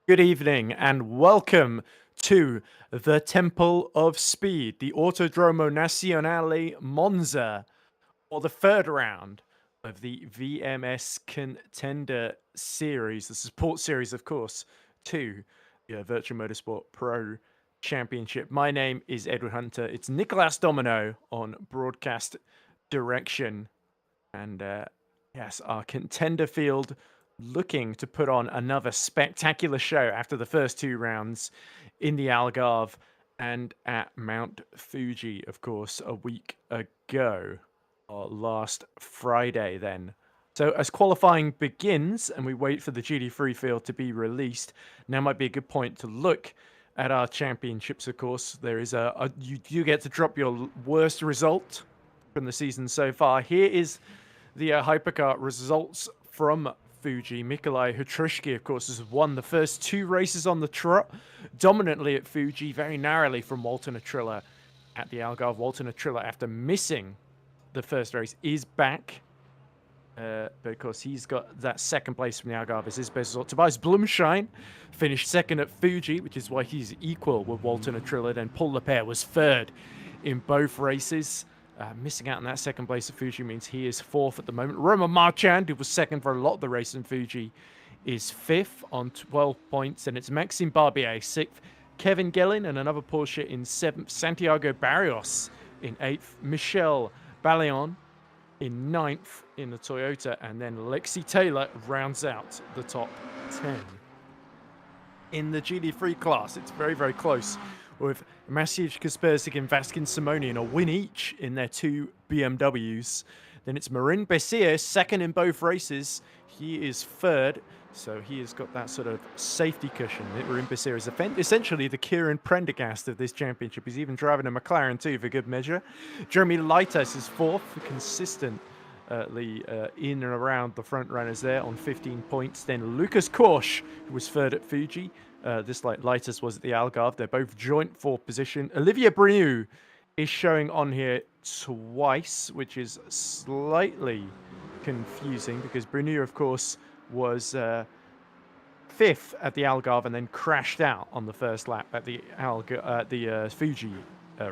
Good evening and welcome to the Temple of Speed, the Autodromo Nazionale Monza, or the third round of the VMS Contender Series, the support series, of course, to the Virtual Motorsport Pro Championship. My name is Edward Hunter. It's Nicolas Domino on broadcast direction. And yes, our contender field looking to put on another spectacular show after the first two rounds in the Algarve and at Mount Fuji, of course, a week ago, or last Friday then. So as qualifying begins and we wait for the GT3 field to be released, now might be a good point to look at our championships, of course. There is you do get to drop your worst result from the season so far. Here is the Hypercar results from Fuji. Mikolai Hutrushki, of course, has won the first two races on the trot, dominantly at Fuji, very narrowly from Walter Natrilla at the Algarve. Walter Natrilla, after missing the first race, is back. Because he's got that second place from the Algarve as his best result. Tobias Blumschein finished second at Fuji, which is why he's equal with Walter Natrilla. Then Paul Lepere was third in both races. Missing out on that second place at Fuji means he is fourth at the moment. Romain Marchand, who was second for a lot of the race in Fuji, is fifth on 12 points. And it's Maxime Barbier, sixth. Kevin Gellin and another Porsche in seventh. Santiago Barrios in eighth. Michel Balayon in ninth in the Toyota. And then Lexi Taylor rounds out the top 10. In the GT3 class, it's very, very close, with Maciej Kaspersik and Vaskin Simonian a win each in their two BMWs. Then it's Marin Bessier, second in both races. He is third, so he has got that sort of safety cushion. Marin Bessier is essentially the Kieran Prendergast of this championship. He's even driving a McLaren too, for good measure. Jeremy Leites is fourth, consistent in and around the front runners there on 15 points. Then Lucas Korsch, who was third at Fuji, this like Leites was at the Algarve. They're both joint fourth position. Olivier Brenu is showing on here twice, which is slightly confusing because Brenu, of course, was fifth at the Algarve and then crashed out on the first lap at the Fuji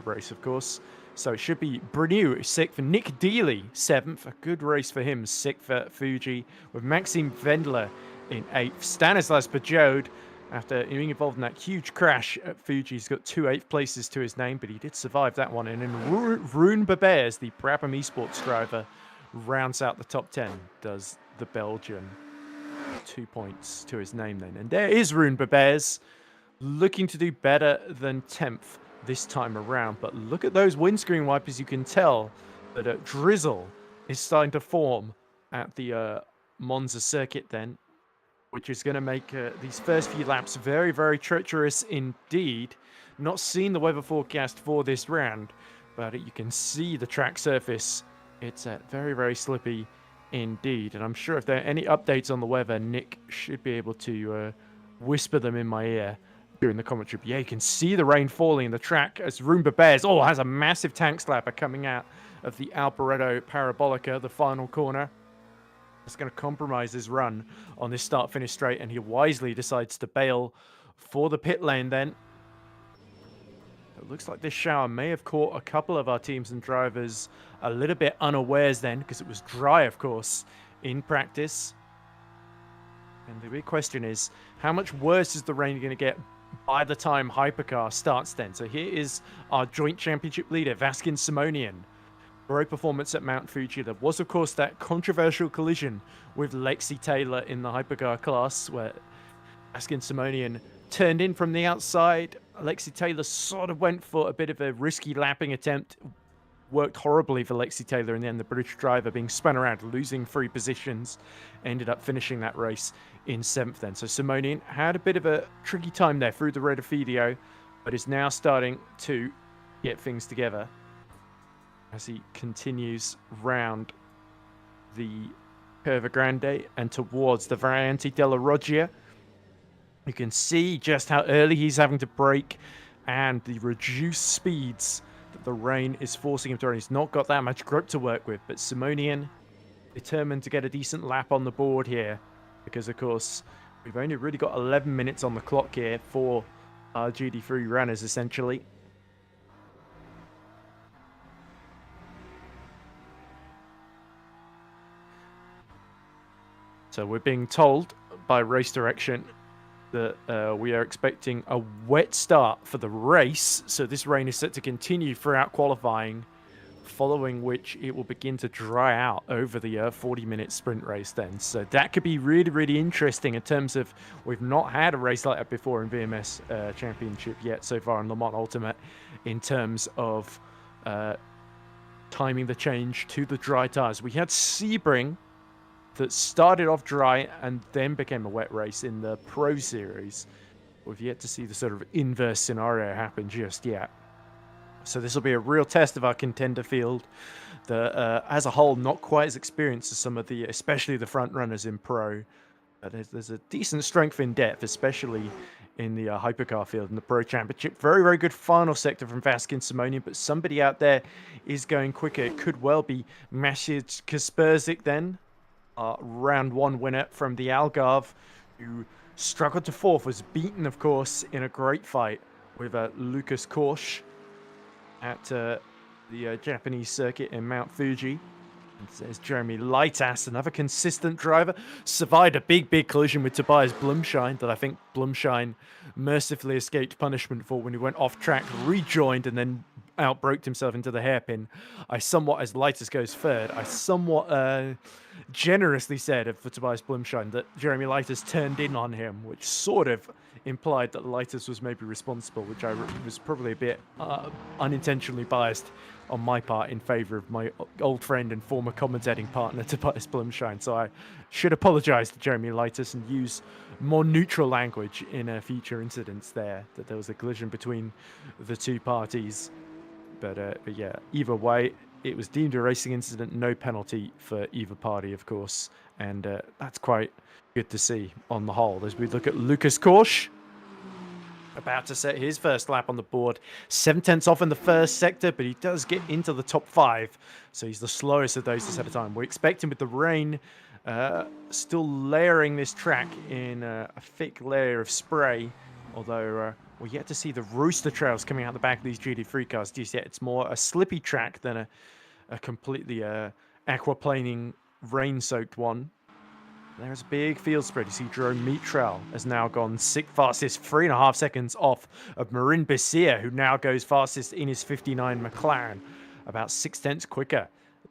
race, of course. So it should be Brenu sixth, Nick Dealey seventh, a good race for him, sixth at Fuji, with Maxime Wendler in eighth. Stanislas Pajode, after being involved in that huge crash at Fuji, he's got two eighth places to his name, but he did survive that one. And then Rune Babers, the Brabham Esports driver, rounds out the top 10, does the Belgian. 2 points to his name then. And there is Rune Babers, looking to do better than 10th this time around. But look at those windscreen wipers. You can tell that a drizzle is starting to form at the Monza circuit then, which is going to make these first few laps very, very treacherous indeed. Not seen the weather forecast for this round, but you can see the track surface. It's very, very slippy indeed. And I'm sure if there are any updates on the weather, Nick should be able to whisper them in my ear during the commentary. But yeah, you can see the rain falling in the track as Roomba Bears has a massive tank slapper coming out of the Alboreto Parabolica, the final corner. It's going to compromise his run on this start-finish straight, and he wisely decides to bail for the pit lane then. It looks like this shower may have caught a couple of our teams and drivers a little bit unawares then, because it was dry, of course, in practice. And the big question is, how much worse is the rain going to get by the time Hypercar starts then? So here is our joint championship leader, Vaskin Simonian. Great performance at Mount Fuji. There was, of course, that controversial collision with Lexi Taylor in the Hypercar class, where Vaskin Simonian turned in from the outside. Lexi Taylor sort of went for a bit of a risky lapping attempt. Worked horribly for Lexi Taylor in the end. The British driver being spun around, losing 3 positions, ended up finishing that race in 7th then. So Simonian had a bit of a tricky time there through the Redifidio, but is now starting to get things together as he continues round the Curva Grande and towards the Variante della Roggia. You can see just how early he's having to brake and the reduced speeds that the rain is forcing him to run. He's not got that much grip to work with, but Simonian determined to get a decent lap on the board here because, of course, We've only really got 11 minutes on the clock here for our GT3 runners, essentially. So we're being told by race direction that we are expecting a wet start for the race. So this rain is set to continue throughout qualifying, following which it will begin to dry out over the 40-minute sprint race then. So that could be really, really interesting in terms of we've not had a race like that before in VMS Championship yet so far in Le Mans Ultimate in terms of timing the change to the dry tires. We had Sebring that started off dry and then became a wet race in the Pro Series. We've yet to see the sort of inverse scenario happen just yet. So this will be a real test of our contender field. As a whole, not quite as experienced as some of the, especially the front runners in Pro. There's a decent strength in depth, especially in the Hypercar field in the Pro Championship. Very, very good final sector from Vaskin Simonian, but somebody out there is going quicker. It could well be Maciej Kasperzik then. Round one winner from the Algarve, who struggled to fourth, was beaten, of course, in a great fight with Lucas Korsch at the Japanese circuit in Mount Fuji. And there's Jeremy Leitas, another consistent driver, survived a big collision with Tobias Blumschein that I think Blumschein mercifully escaped punishment for when he went off track, rejoined, and then outbroked himself into the hairpin. As Leitas goes third, I somewhat generously said for Tobias Blumschein that Jeremy Leitas turned in on him, which sort of implied that Leitas was maybe responsible, which I was probably a bit unintentionally biased on my part in favor of my old friend and former commentating partner Tobias Blumschein. So I should apologize to Jeremy Leitas and use more neutral language in future incidents there, that there was a collision between the two parties. But yeah, either way, it was deemed a racing incident, no penalty for either party, of course. And that's quite good to see on the whole. As we look at Lucas Korsch, about to set his first lap on the board. 7/10 off in the first sector, but he does get into the top 5. So he's the slowest of those to set a time. We're expecting with the rain still layering this track in a thick layer of spray. Although we're yet to see the rooster trails coming out the back of these GT3 cars just yet. It's more a slippy track than a completely aquaplaning, rain-soaked one. There's a big field spread. You see Jerome Mitral has now gone 6th fastest, 3.5 seconds off of Marin Bessier, who now goes fastest in his 59 McLaren, about 6/10 quicker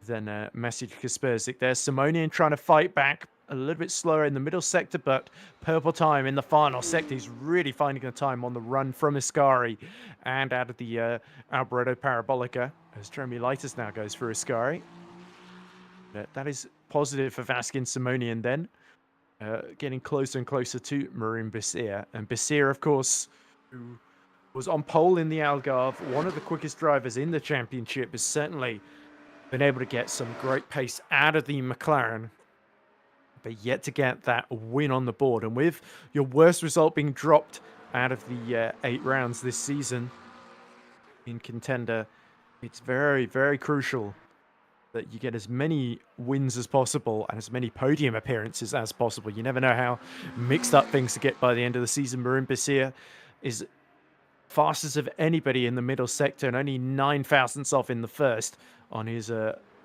than Maciej Kasperzik there. Simonian trying to fight back, a little bit slower in the middle sector, but purple time in the final sector. He's really finding the time on the run from Ascari and out of the Alboreto Parabolica, as Jeremy Leitas now goes for Ascari. That is positive for Vaskin Simonian then. Getting closer and closer to Marin Bessier. And Bessier, of course, who was on pole in the Algarve, one of the quickest drivers in the championship, has certainly been able to get some great pace out of the McLaren, but yet to get that win on the board. And with your worst result being dropped out of the 8 rounds this season in Contender, it's very, very crucial that you get as many wins as possible and as many podium appearances as possible. You never know how mixed up things to get by the end of the season. Marin Bessier is fastest of anybody in the middle sector and only 9 thousandths off in the first on his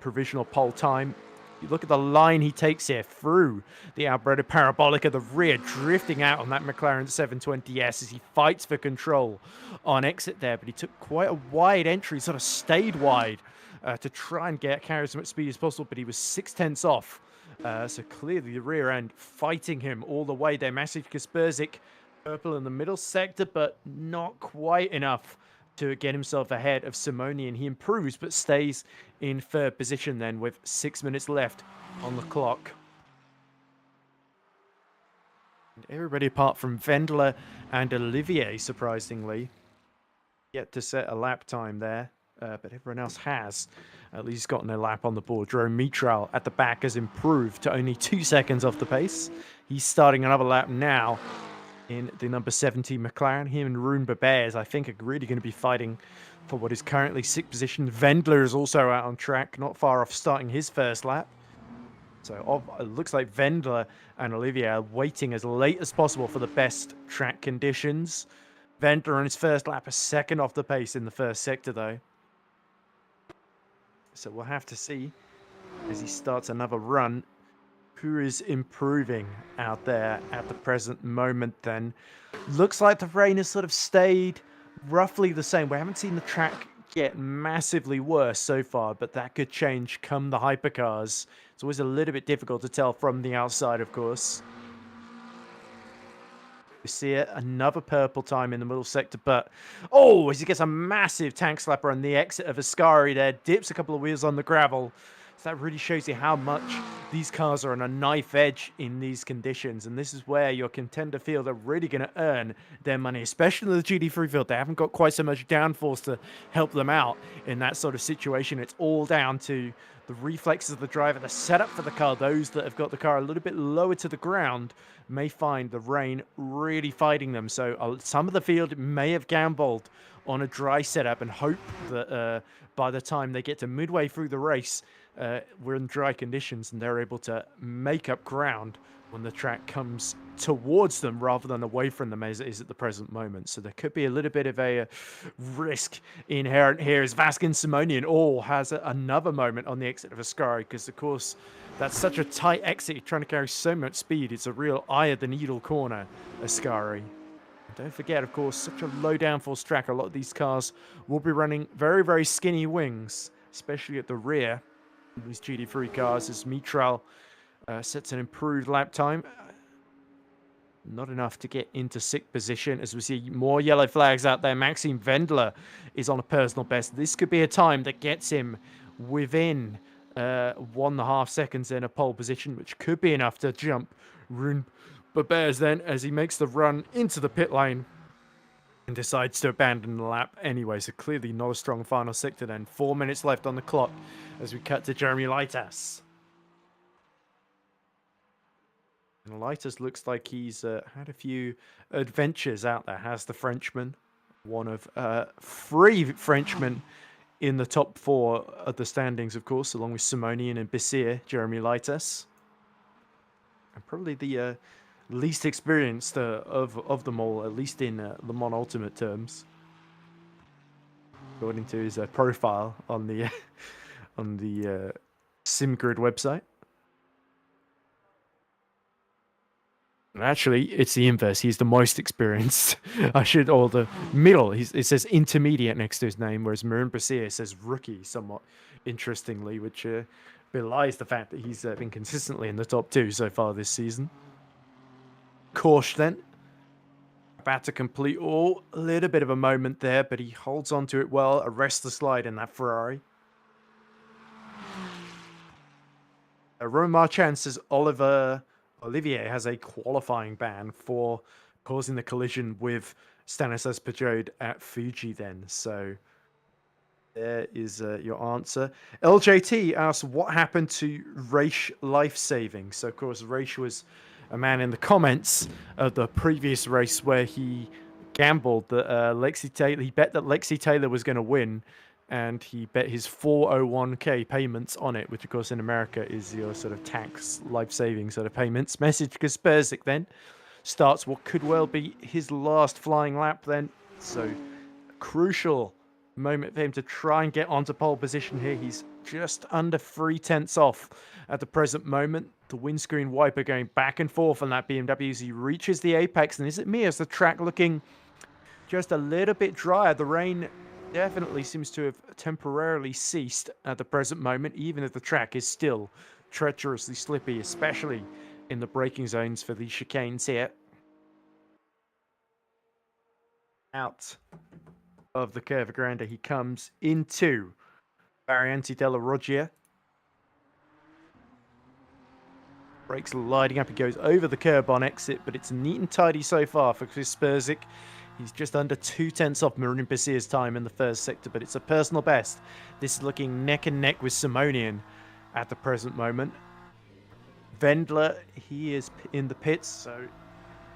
provisional pole time. You look at the line he takes here through the Alboreto Parabolica, the rear drifting out on that McLaren 720S as he fights for control on exit there, but he took quite a wide entry, sort of stayed wide to try and carry as much speed as possible, but he was 6/10 off. So clearly the rear end fighting him all the way there. Maciej Kasperzik, purple in the middle sector, but not quite enough to get himself ahead of Simonian. He improves, but stays in 3rd position then with 6 minutes left on the clock. And everybody apart from Wendler and Olivier, surprisingly, yet to set a lap time there. But everyone else has at least gotten a lap on the board. Jerome Mitral at the back has improved to only 2 seconds off the pace. He's starting another lap now in the number 70 McLaren. Him and Rune Babers, I think, are really going to be fighting for what is currently 6th position. Wendler is also out on track, not far off starting his first lap. So it looks like Wendler and Olivier are waiting as late as possible for the best track conditions. Wendler on his first lap, a second off the pace in the first sector, though. So we'll have to see as he starts another run who is improving out there at the present moment then. Looks like the rain has sort of stayed roughly the same. We haven't seen the track get massively worse so far, but that could change come the hypercars. It's always a little bit difficult to tell from the outside, of course. We see it, another purple time in the middle sector, but oh, as he gets a massive tank slapper on the exit of Ascari there, dips a couple of wheels on the gravel. So that really shows you how much these cars are on a knife edge in these conditions. And this is where your contender field are really going to earn their money, especially the GT3 field. They haven't got quite so much downforce to help them out in that sort of situation. It's all down to the reflexes of the driver, the setup for the car. Those that have got the car a little bit lower to the ground may find the rain really fighting them. So some of the field may have gambled on a dry setup and hope that by the time they get to midway through the race, we're in dry conditions and they're able to make up ground when the track comes towards them rather than away from them as it is at the present moment. So there could be a little bit of a risk inherent here as Vaskin Simonian has another moment on the exit of Ascari, because of course that's such a tight exit. You're trying to carry so much speed. It's a real eye of the needle corner, Ascari. Don't forget, of course, such a low downforce track. A lot of these cars will be running very, very skinny wings, especially at the rear. These GT3 cars as Mitral sets an improved lap time. Not enough to get into sixth position as we see more yellow flags out there. Maxime Wendler is on a personal best. This could be a time that gets him within 1.5 seconds in a pole position, which could be enough to jump Rune Bears then as he makes the run into the pit lane and decides to abandon the lap anyway. So clearly not a strong final sector then. 4 minutes left on the clock as we cut to Jeremy Leitas. And Leitas looks like he's had a few adventures out there, has the Frenchman. One of 3 Frenchmen in the top 4 of the standings, of course, along with Simonian and Bessir, Jeremy Leitas. And probably the least experienced of them all, at least in Le Mans Ultimate terms, according to his profile on the SimGrid website. And actually, it's the inverse. He's the most experienced. Or the middle. It says intermediate next to his name, whereas Marin Bessir says rookie, somewhat interestingly, which belies the fact that he's been consistently in the top 2 so far this season. Korsch then, about to complete a little bit of a moment there, but he holds on to it well, arrests the slide in that Ferrari. Romain Marchand says Olivier has a qualifying ban for causing the collision with Stanislas Pajot at Fuji then. So there is your answer. LJT asks, what happened to Raish life-saving? So, of course, Raish was a man in the comments of the previous race where he gambled that he bet that Lexi Taylor was going to win, and he bet his 401k payments on it, which of course in America is your sort of tax life-saving sort of payments. Message Kaspersik then starts what could well be his last flying lap then. So crucial moment for him to try and get onto pole position here. He's just under 3/10 off at the present moment. The windscreen wiper going back and forth on that BMW as he reaches the apex. And is it me? Is the track looking just a little bit drier? The rain definitely seems to have temporarily ceased at the present moment, even if the track is still treacherously slippy, especially in the braking zones for the chicanes here. Out of the Curva Grande he comes into Variante della Roggia. Brakes lighting up, he goes over the curb on exit, but it's neat and tidy so far for Kaspersik. He's just under 2/10 off Marin Bessir's time in the first sector, but it's a personal best. This is looking neck and neck with Simonian at the present moment. Wendler, he is in the pits, so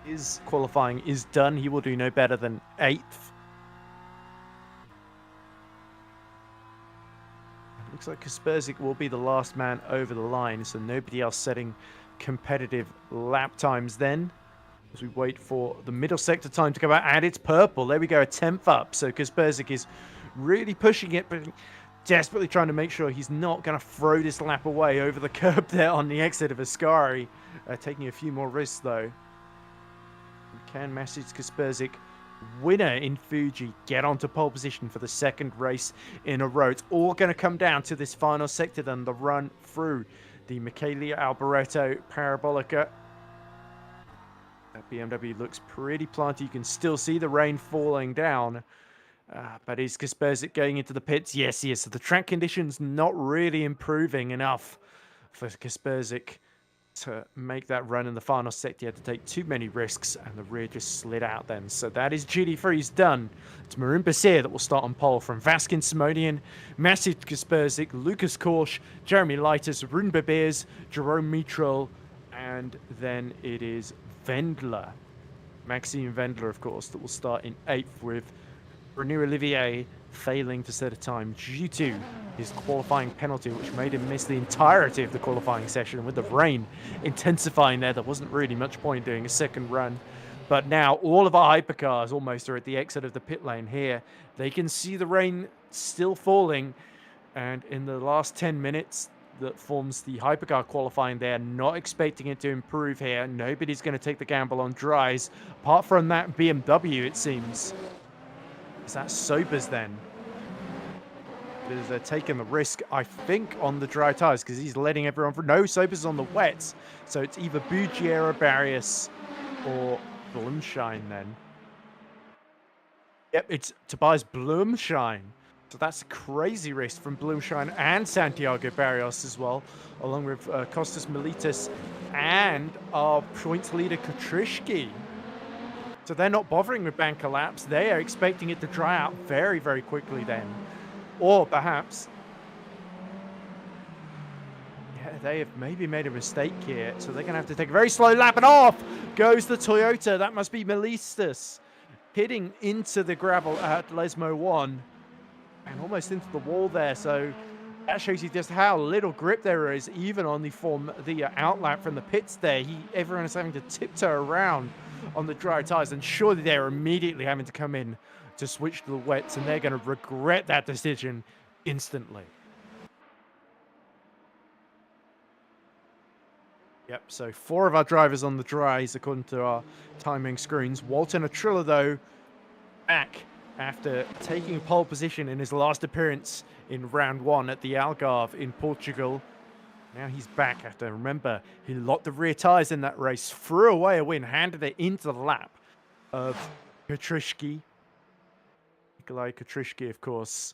his qualifying is done. He will do no better than 8th. looks like Kaspersky will be the last man over the line, so nobody else setting competitive lap times then. As we wait for the middle sector time to come out, and it's purple. There we go, a 10th up. So Kaspersky is really pushing it, but desperately trying to make sure he's not going to throw this lap away over the curb there on the exit of Ascari. Taking a few more risks, though. We can message Kaspersky. Winner in Fuji, get onto pole position for the second race in a row. It's all going to come down to this final sector then, the run through the Michele Alboreto Parabolica. That BMW looks pretty planty. You can still see the rain falling down. But is Kaspersky going into the pits? Yes, he is. So the track conditions not really improving enough for Kaspersky to make that run in the final sector. He had to take too many risks, and the rear just slid out then. So that is GD3's done. It's Marin Basir that will start on pole from Vaskin Simonian, Maciej Kaspersky, Lucas Korsch, Jeremy Leitus, Rune Beers, Jerome Mitral, and then it is Wendler, Maxime Wendler, of course, that will start in 8th, with René Olivier failing to set a time due to his qualifying penalty, which made him miss the entirety of the qualifying session. With the rain intensifying there wasn't really much point doing a second run. But now all of our hypercars almost are at the exit of the pit lane here. They can see the rain still falling, and in the last 10 minutes that forms the hypercar qualifying there, not expecting it to improve here. Nobody's going to take the gamble on dries, apart from that BMW, it seems. Is that Sobers then? Because they're taking the risk, I think, on the dry tires, because he's letting everyone through. No, Sobers on the wets. So it's either Bugiera, Barrios, or Blumschein then. Yep, it's Tobias Blumschein. So that's a crazy risk from Blumschein and Santiago Barrios as well, along with Kostas Militis and our points leader Kutrishki. So they're not bothering with banker laps. They are expecting it to dry out very, very quickly then. Or perhaps, yeah, they have maybe made a mistake here. So they're going to have to take a very slow lap, and off goes the Toyota. That must be Melistus hitting into the gravel at Lesmo 1 and almost into the wall there. So that shows you just how little grip there is, even on the outlap from the pits there. Everyone is having to tiptoe around on the dry tires, and surely they're immediately having to come in to switch to the wets, and they're going to regret that decision instantly. Yep, so 4 of our drivers on the dries according to our timing screens. Walton Atrilla, though, back after taking pole position in his last appearance in round 1 at the Algarve in Portugal. Now he's back after, remember, he locked the rear tires in that race, threw away a win, handed it into the lap of Kutrishki. Nikolai Kutrishki, of course,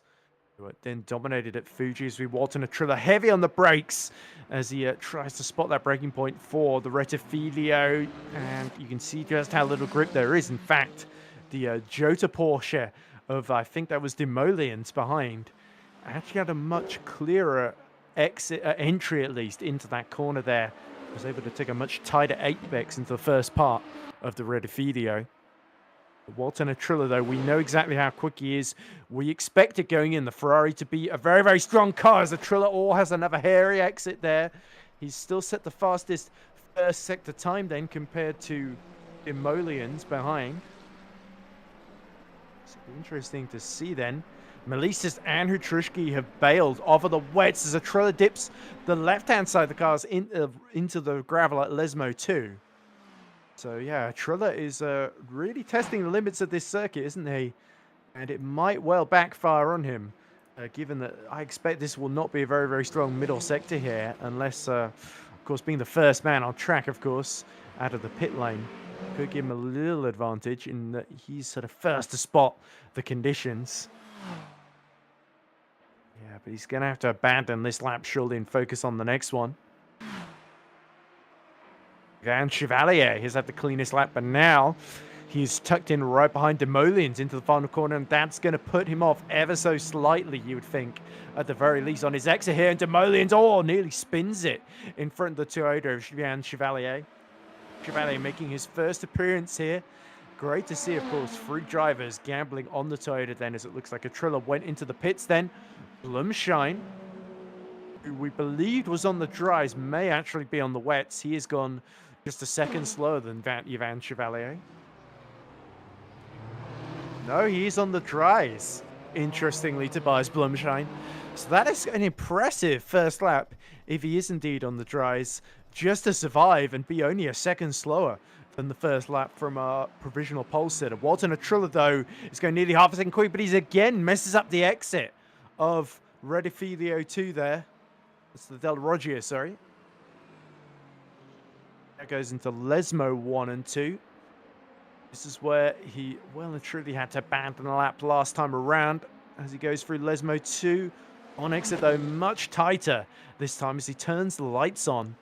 who then dominated at Fuji as we Walton Atrilla heavy on the brakes as he tries to spot that braking point for the Rettifilio. And you can see just how little grip there is. In fact, the Jota Porsche of, I think that was Demolians behind, actually had a much clearer entry, at least, into that corner there. Was able to take a much tighter apex into the first part of the Rettifilio. Walton Atrilla, though, we know exactly how quick he is. We expected going in the Ferrari to be a very, very strong car, as Atrilla all has another hairy exit there. He's still set the fastest first sector time then compared to Emolians behind. It's interesting to see then. Melissus and Hutrishki have bailed off of the wets as Atrilla dips the left-hand side of the cars into the gravel at Lesmo 2. So yeah, Atrilla is really testing the limits of this circuit, isn't he? And it might well backfire on him, given that I expect this will not be a very, very strong middle sector here, unless, of course, being the first man on track, of course, out of the pit lane, could give him a little advantage in that he's sort of first to spot the conditions. Yeah, but he's going to have to abandon this lap surely and focus on the next one. Van Chevalier has had the cleanest lap, but now he's tucked in right behind Demolians into the final corner, and that's going to put him off ever so slightly, you would think, at the very least, on his exit here. And Demolians, nearly spins it in front of the Toyota of Van Chevalier. Chevalier making his first appearance here. Great to see, of course, 3 drivers gambling on the Toyota then, as it looks like Atrilla went into the pits then. Blumschein who we believed was on the dries, may actually be on the wets. He has gone just a second slower than Ivan Chevalier. No, he's on the dries, interestingly, Tobias Blumschein. So that is an impressive first lap, if he is indeed on the dries, just to survive and be only a second slower than the first lap from our provisional pole sitter. Walter Natrilla, though, is going nearly half a second quick, but he's again messes up the exit of Redifilio 2 there. That's the Del Roggio, sorry. That goes into Lesmo 1 and 2. This is where he well and truly had to abandon the lap last time around as he goes through Lesmo 2. On exit, though, much tighter this time as he turns the lights on.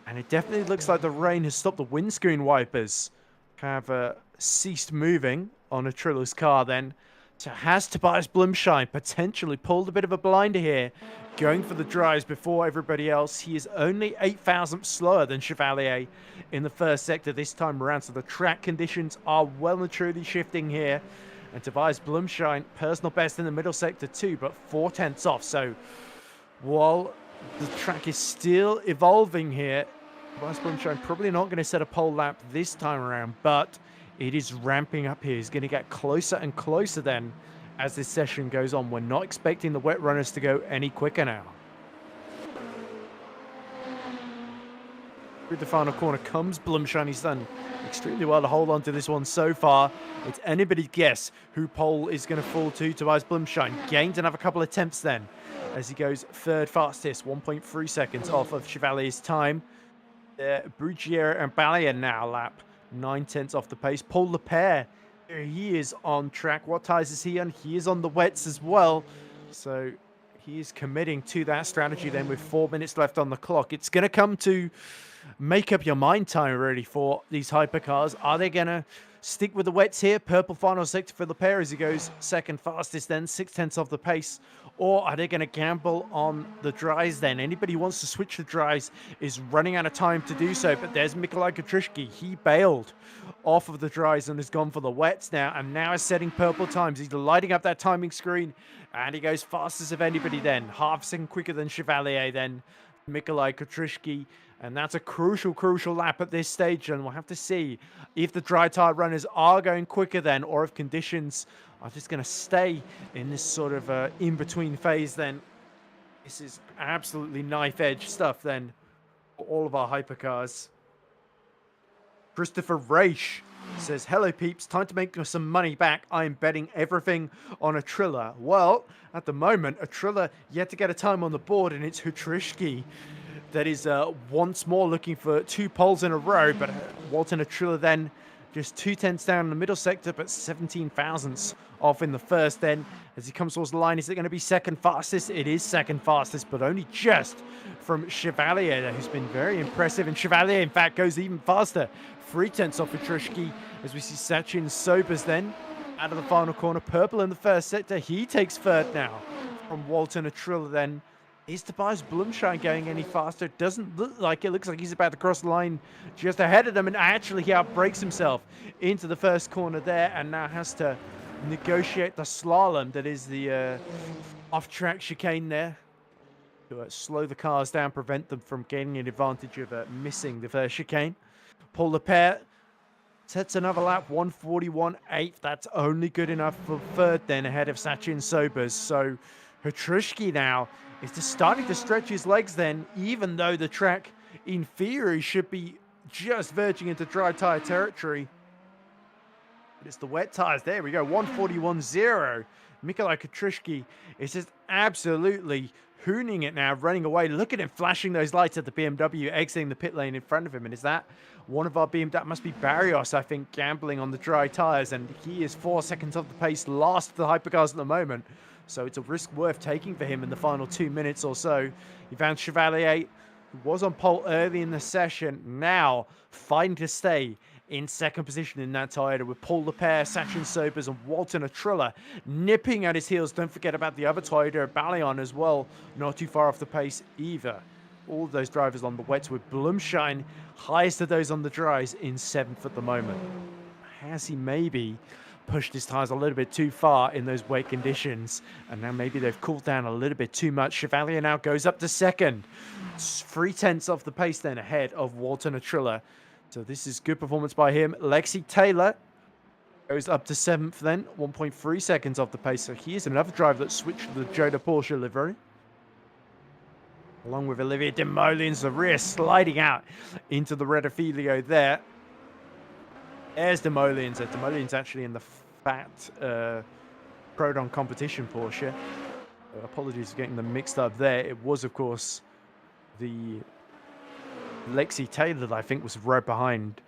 And it definitely looks like the rain has stopped the windscreen wipers. Have ceased moving on Atrilla's car then. So has Tobias Blumschein potentially pulled a bit of a blinder here, going for the dries before everybody else. He is only 8 thousandths slower than Chevalier in the first sector this time around. So the track conditions are well and truly shifting here. And Tobias Blumschein, personal best in the middle sector too, but 4 tenths off. So while the track is still evolving here, Tobias Blumschein probably not going to set a pole lap this time around, but it is ramping up here. He's going to get closer and closer then as this session goes on. We're not expecting the wet runners to go any quicker now. Through the final corner comes Blumschein. He's done extremely well to hold on to this one so far. It's anybody's guess who pole is going to fall to. Tobias Blumschein gained another couple of attempts then as he goes third fastest, 1.3 seconds off of Chevalier's time. Brugiera and Balia now lap 9 tenths off the pace. Paul Lepere, he is on track. What tires is he on? He is on the wets as well. So he is committing to that strategy then with 4 minutes left on the clock. It's going to come to make up your mind time really for these hypercars. Are they going to stick with the wets here? Purple final sector for Lepere as he goes second fastest then, 6 tenths off the pace. Or are they going to gamble on the dries then? Anybody who wants to switch the dries is running out of time to do so. But there's Mikolaj Kutrishki. He bailed off of the dries and has gone for the wets now. And now is setting purple times. He's lighting up that timing screen. And he goes fastest of anybody then. Half a second quicker than Chevalier then. Mikolaj Kutrishki. And that's a crucial lap at this stage. And we'll have to see if the dry tire runners are going quicker then, or if conditions are just going to stay in this sort of in-between phase then. This is absolutely knife-edge stuff then for all of our hypercars. Christopher Raish says, hello peeps, time to make some money back. I am betting everything on Atrilla. Well, at the moment, Atrilla yet to get a time on the board, and it's Hutrishki that is once more looking for 2 poles in a row, but Walter Atrilla then just 2 tenths down in the middle sector, but 17 thousandths off in the first then. As he comes towards the line, is it going to be second fastest? It is second fastest, but only just from Chevalier, who's been very impressive. And Chevalier, in fact, goes even faster. 3 tenths off Petrushki, as we see Sachin Sobers then out of the final corner. Purple in the first sector. He takes third now from Walter Atrilla then. Is Tobias Blumschein going any faster? It doesn't look like it. Looks like he's about to cross the line just ahead of them. And actually, he outbrakes himself into the first corner there and now has to negotiate the slalom that is the off-track chicane there to slow the cars down, prevent them from gaining an advantage of missing the first chicane. Paul Lepere sets another lap, 1:41.8. That's only good enough for third then, ahead of Sachin Sobers. So Hutrishki now is just starting to stretch his legs then, even though the track in theory should be just verging into dry tire territory. But it's the wet tires. There we go, 1:41.0. Mikolaj Kutrishki is just absolutely hooning it now, running away. Look at him flashing those lights at the BMW, exiting the pit lane in front of him. And is that one of our BMW? That must be Barrios, I think, gambling on the dry tires. And he is 4 seconds off the pace, last of the hypercars at the moment. So it's a risk worth taking for him in the final 2 minutes or so. Ivan Chevalier, who was on pole early in the session, now fighting to stay in second position in that Toyota with Paul Lepere, Sachin Sobers, and Walter Atrilla nipping at his heels. Don't forget about the other Toyota, Balion as well, not too far off the pace either. All of those drivers on the wets with Blumschein, highest of those on the dries, in 7th at the moment. Has he maybe pushed his tires a little bit too far in those wet conditions, and now maybe they've cooled down a little bit too much. Chevalier now goes up to second. It's 3/10 off the pace then ahead of Walter Natrilla. So this is good performance by him. Lexi Taylor goes up to 7th then, 1.3 seconds off the pace. So here's another driver that switched to the Joda Porsche livery. Along with Olivia Demoliens, the rear sliding out into the Red Ophelio there. There's Demoliens. Demoliens actually in the fat Prodon competition Porsche. Apologies for getting them mixed up there. It was, of course, the Lexi Taylor that I think was right behind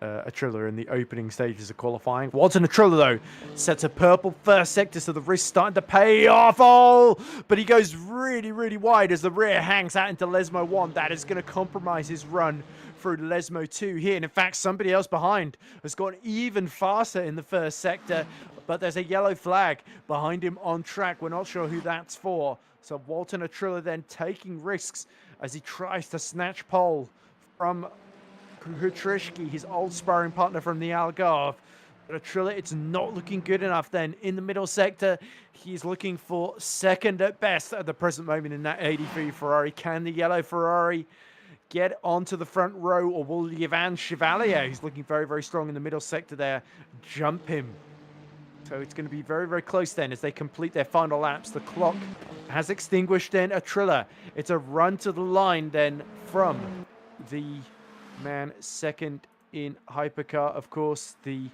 Atrilla in the opening stages of qualifying. Walter Atrilla, though, sets a purple first sector, so the risk starting to pay off. Oh, but he goes really, really wide as the rear hangs out into Lesmo 1. That is going to compromise his run through Lesmo 2 here. And in fact, somebody else behind has gone even faster in the first sector, but there's a yellow flag behind him on track. We're not sure who that's for. So Walter Atrilla then taking risks as he tries to snatch pole from Hutrishki, his old sparring partner from the Algarve. But Atrilla, it's not looking good enough then. In the middle sector, he's looking for second at best at the present moment in that 83 Ferrari. Can the yellow Ferrari get onto the front row, or will Yvan Chevalier, who's looking very, very strong in the middle sector there, jump him? So it's going to be very, very close then as they complete their final laps. The clock has extinguished then. Atrilla, it's a run to the line then from the man second in Hypercar. Of course, the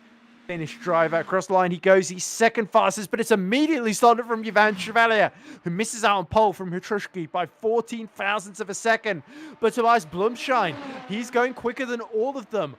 Finnish driver across the line he goes. He's second fastest, but it's immediately started from Yvan Chevalier, who misses out on pole from Hutrushki by 14 thousandths of a second. But Tobias Blumschein, he's going quicker than all of them.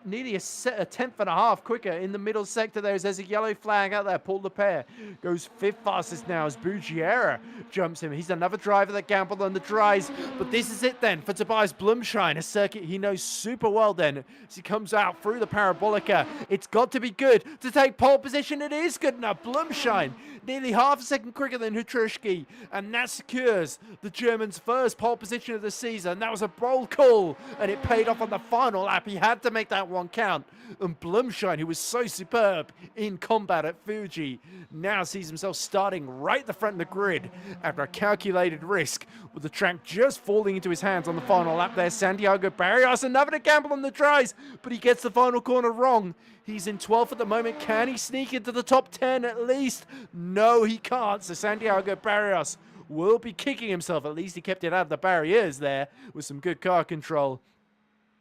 Nearly a tenth and a half quicker in the middle sector there. There's a yellow flag out there. Paul Lepere goes fifth fastest now as Bugiera jumps him. He's another driver that gambled on the dries. But this is it then for Tobias Blumschein, a circuit he knows super well then as he comes out through the Parabolica. It's got to be good to take pole position. It is good enough. Blumschein nearly half a second quicker than Hutrushki, and that secures the German's first pole position of the season. That was a bold call, and it paid off on the final lap. He had to make that one count. And Blumschein, who was so superb in combat at Fuji, now sees himself starting right at the front of the grid after a calculated risk, with the track just falling into his hands on the final lap there. Santiago Barrios, another to gamble on the dries, but he gets the final corner wrong. He's in 12th at the moment. Can he sneak into the top 10 at least? No, he can't. So Santiago Barrios will be kicking himself. At least he kept it out of the barriers there with some good car control.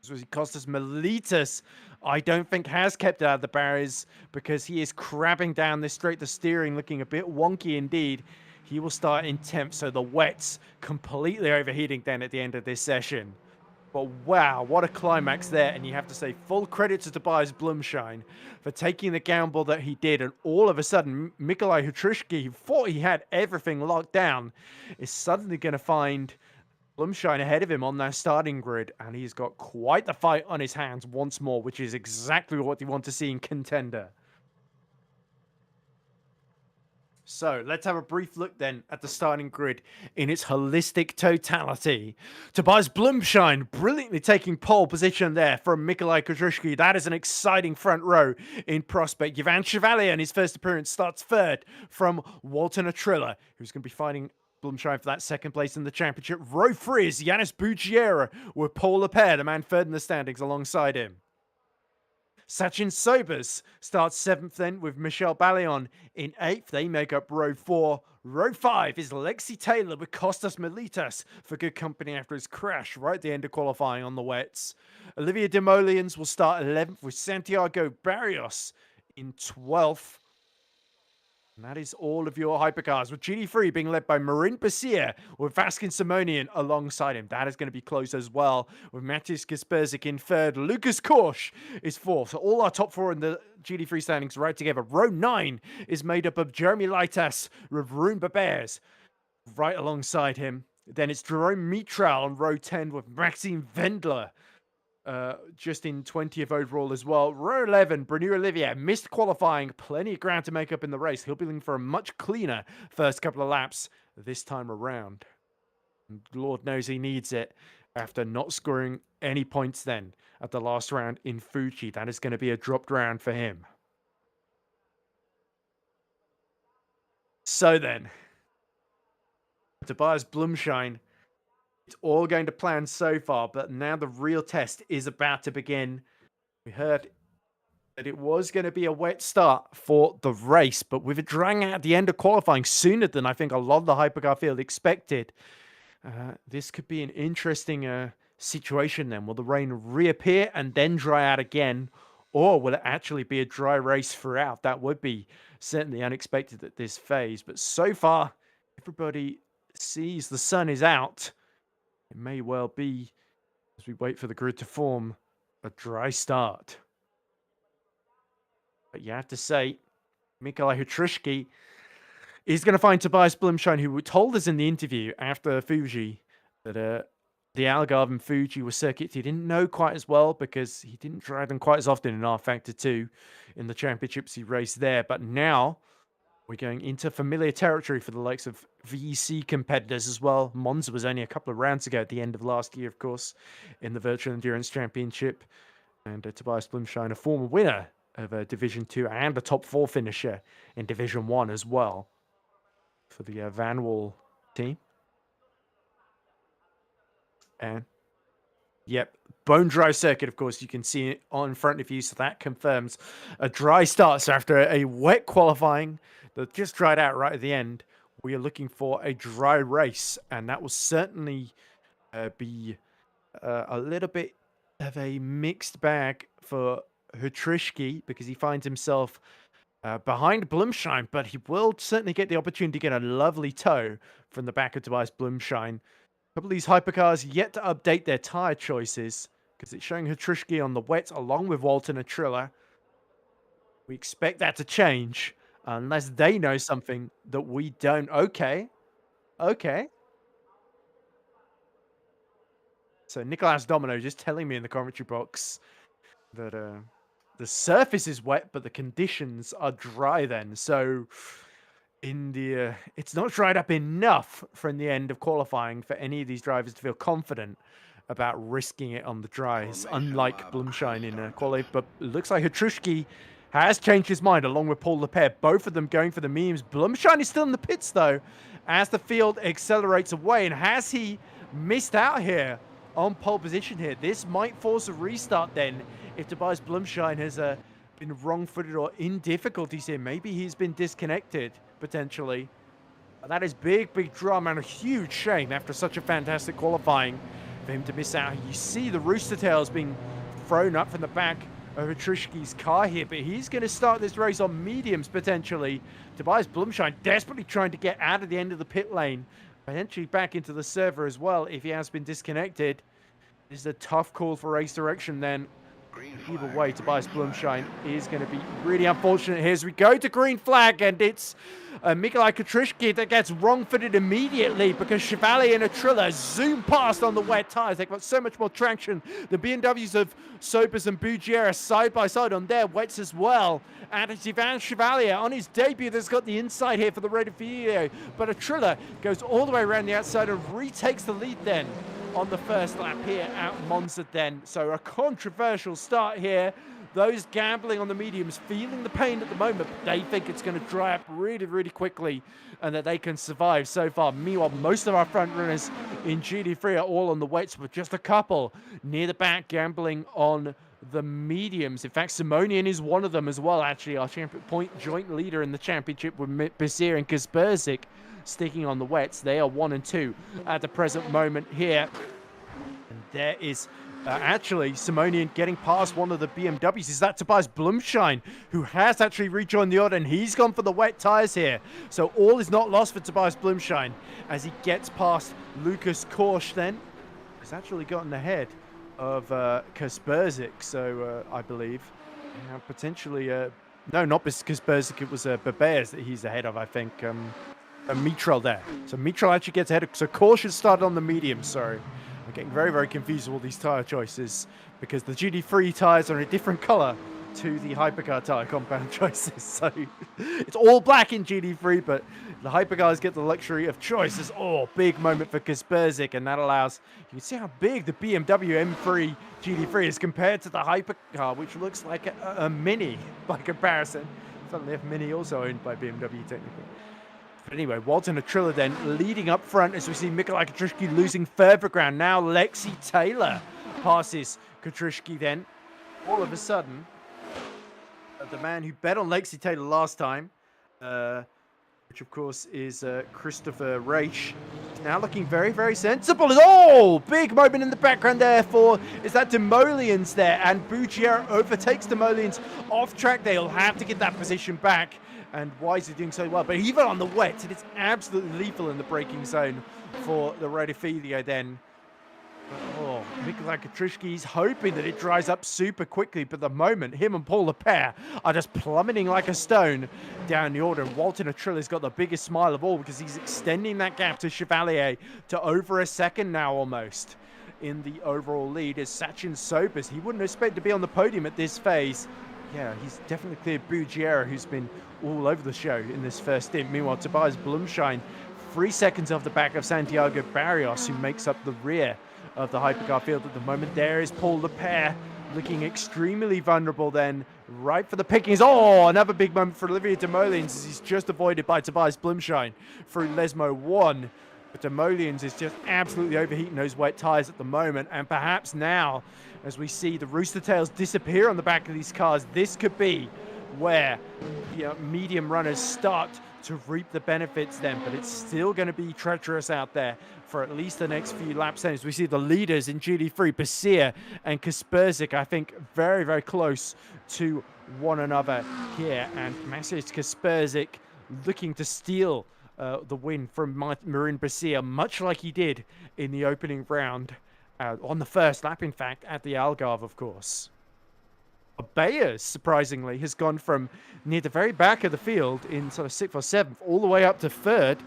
This was Kostas Miletus, I don't think has kept it out of the barriers because he is crabbing down this straight. The steering looking a bit wonky indeed. He will start in 10th, so the wets completely overheating then at the end of this session. But wow, what a climax there. And you have to say full credit to Tobias Blumschein for taking the gamble that he did. And all of a sudden, Mikolai Hutrushki, who thought he had everything locked down, is suddenly going to find Blumschein ahead of him on that starting grid. And he's got quite the fight on his hands once more, which is exactly what you want to see in Contender. So let's have a brief look then at the starting grid in its holistic totality. Tobias Blumschein brilliantly taking pole position there from Mikolai Kudryshky. That is an exciting front row in prospect. Yvan Chevalier in his first appearance starts third from Walter Atrilla, who's going to be fighting Blumschein for that second place in the championship. Row 3 is Yanis Bugiera with Paul Lepere, the man third in the standings alongside him. Sachin Sobers starts 7th then with Michel Ballion in 8th. They make up row 4. Row 5 is Lexi Taylor with Kostas Miletus for good company after his crash right at the end of qualifying on the wets. Olivia Demoliens will start 11th with Santiago Barrios in 12th. And that is all of your Hypercars, with GT3 being led by Marin Basia with Vaskin Simonian alongside him. That is going to be close as well, with Matis Kasperzik in 3rd. Lucas Korsch is 4th. So all our top 4 in the GT3 standings right together. Row 9 is made up of Jeremy Leitas with Rune Babers right alongside him. Then it's Jerome Mitral on row 10 with Maxime Wendler. Just in 20th overall as well. Row 11, Brenu Olivier missed qualifying. Plenty of ground to make up in the race. He'll be looking for a much cleaner first couple of laps this time around. And Lord knows he needs it after not scoring any points then at the last round in Fuji. That is going to be a dropped round for him. So then, Tobias Blumschein, it's all going to plan so far, but now the real test is about to begin. We heard that it was going to be a wet start for the race, but with it drying out at the end of qualifying sooner than I think a lot of the Hypercar field expected, this could be an interesting situation then. Will the rain reappear and then dry out again, or will it actually be a dry race throughout? That would be certainly unexpected at this phase, but so far, everybody sees the sun is out. It may well be, as we wait for the grid to form, a dry start. But you have to say, Mikolaj Hutrishki is going to find Tobias Blumschein, who told us in the interview after Fuji that the Algarve and Fuji were circuits he didn't know quite as well because he didn't drive them quite as often in R Factor 2 in the championships he raced there. But now we're going into familiar territory for the likes of VEC competitors as well. Monza was only a couple of rounds ago at the end of last year, of course, in the Virtual Endurance Championship. And Tobias Blumschein, a former winner of Division 2 and a top 4 finisher in Division 1 as well for the Van Wall team. And yep, bone dry circuit, of course, you can see it on front of you, so that confirms a dry start. So after a wet qualifying that just dried out right at the end, we are looking for a dry race, and that will certainly be a little bit of a mixed bag for Hutrishki because he finds himself behind Blumschein, but he will certainly get the opportunity to get a lovely tow from the back of Tobias Blumschein. A couple of these Hypercars yet to update their tyre choices because it's showing Hutrishki on the wet along with Walton and Triller. We expect that to change unless they know something that we don't. Okay. So Nicolas Domino just telling me in the commentary box that the surface is wet, but the conditions are dry then. So in the it's not dried up enough from the end of qualifying for any of these drivers to feel confident about risking it on the dries, unlike Blumschein in quali. But it looks like Hutrishki has changed his mind along with Paul Lepere, both of them going for the mediums. Blumschein is still in the pits though, as the field accelerates away. And has he missed out here on pole position here? This might force a restart then if Tobias Blumschein has been wrong-footed or in difficulties here. Maybe he's been disconnected, potentially. That is big drama and a huge shame after such a fantastic qualifying for him to miss out. You see the rooster tails being thrown up from the back of Hutrishki's car here, but he's going to start this race on mediums, potentially. Tobias Blumschein desperately trying to get out of the end of the pit lane, potentially back into the server as well if he has been disconnected. This is a tough call for race direction then. Either way, Tobias Blumschein is going to be really unfortunate here as we go to green flag, and it's Mikolaj Hutrishki that gets wrong-footed immediately because Chevalier and a Triller zoom past on the wet tyres. They've got so much more traction. The BMWs of Sobers and Bugiera side by side on their wets as well. And it's Ivan Chevalier on his debut that's got the inside here for the Red video, but a Triller goes all the way around the outside and retakes the lead then on the first lap here at Monza then. So a controversial start here. Those gambling on the mediums feeling the pain at the moment, but they think it's going to dry up really quickly and that they can survive so far. Meanwhile, most of our front runners in GD3 are all on the wets, with just a couple near the back gambling on the mediums. In fact, Simonian is one of them as well, actually. Our point joint leader in the championship with Basir and Kasperzik sticking on the wets. They are 1 and 2 at the present moment here. And there is actually Simonian getting past one of the BMWs. Is that Tobias Blumschein, who has actually rejoined the order, and he's gone for the wet tyres here. So all is not lost for Tobias Blumschein as he gets past Lucas Korsch then. He's actually gotten ahead of Kasperzik, so I believe. And potentially, no, not Kasperzik, it was Babers that he's ahead of, I think. Mitral there. So Mitral actually gets ahead of, so Korsch has started on the medium, sorry. I'm getting very confused with all these tyre choices because the GD3 tyres are a different colour to the Hypercar tyre compound choices. So it's all black in GD3, but the Hypercars get the luxury of choices. Oh, big moment for Kasperzik, and that allows, you can see how big the BMW M3 GD3 is compared to the Hypercar, which looks like a Mini by comparison. Funnily enough, Mini also owned by BMW technically. But anyway, Walton Atrilla then leading up front as we see Mikolaj Katrushki losing further ground. Now Lexi Taylor passes Katrushki then. All of a sudden, the man who bet on Lexi Taylor last time, which of course is Christopher Reich, is now looking very, very sensible. Oh, big moment in the background there is that Demolians there, and Bougier overtakes Demolians off track. They'll have to get that position back, and why is he doing so well? But even on the wet, it is absolutely lethal in the braking zone for the Redifilio then. Oh, Mikolaj Katrushki's hoping that it dries up super quickly, but the moment him and Paul Lepere are just plummeting like a stone down the order. Walton Atrilla's got the biggest smile of all because he's extending that gap to Chevalier to over a second now almost in the overall lead. As Sachin Sobers, he wouldn't expect to be on the podium at this phase. Yeah, he's definitely cleared Bougier, who's been all over the show in this first stint. Meanwhile, Tobias Blumschein, 3 seconds off the back of Santiago Barrios, who makes up the rear of the Hypercar field at the moment. There is Paul Lepere looking extremely vulnerable then, right for the pickings. Oh, another big moment for Olivier Demoliens as he's just avoided by Tobias Blumschein through Lesmo 1. But Demoliens is just absolutely overheating those wet tyres at the moment. And perhaps now, as we see the rooster tails disappear on the back of these cars, this could be where medium runners start to reap the benefits then. But it's still going to be treacherous out there for at least the next few laps. As we see the leaders in GT3, Basir and Kasperzik, I think very, very close to one another here. And Maciej Kasperzik looking to steal the win from Marin Basir, much like he did in the opening round, on the first lap, in fact, at the Algarve, of course. Bayers, surprisingly, has gone from near the very back of the field in sort of 6th or 7th all the way up to 3rd.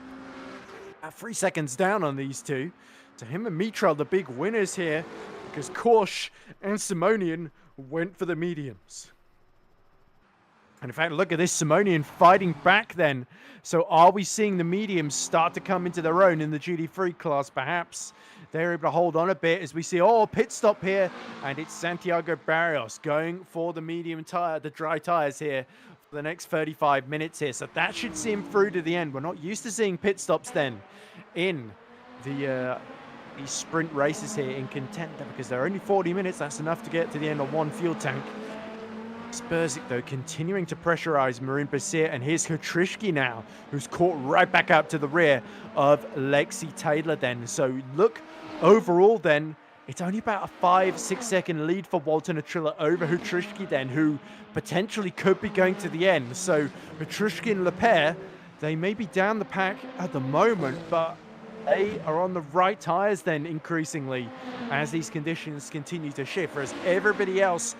3 seconds down on these two. So him and Mitra, the big winners here, because Korsch and Simonian went for the mediums. And in fact, look at this, Simonian fighting back then. So are we seeing the mediums start to come into their own in the GT3 class, perhaps? They're able to hold on a bit as we see, pit stop here. And it's Santiago Barrios going for the medium tire, the dry tires here for the next 35 minutes here. So that should see him through to the end. We're not used to seeing pit stops then in the these sprint races here in Contender, because they're only 40 minutes. That's enough to get to the end on one fuel tank. Sperzik, though, continuing to pressurize Marin Basir, and here's Katrushki now, who's caught right back up to the rear of Lexi Taylor then. So look, overall then, it's only about a 5-6 second lead for Walton Atrilla over Katrushki then, who potentially could be going to the end. So Katrushki and Lepere, they may be down the pack at the moment, but they are on the right tires then increasingly as these conditions continue to shift, whereas everybody else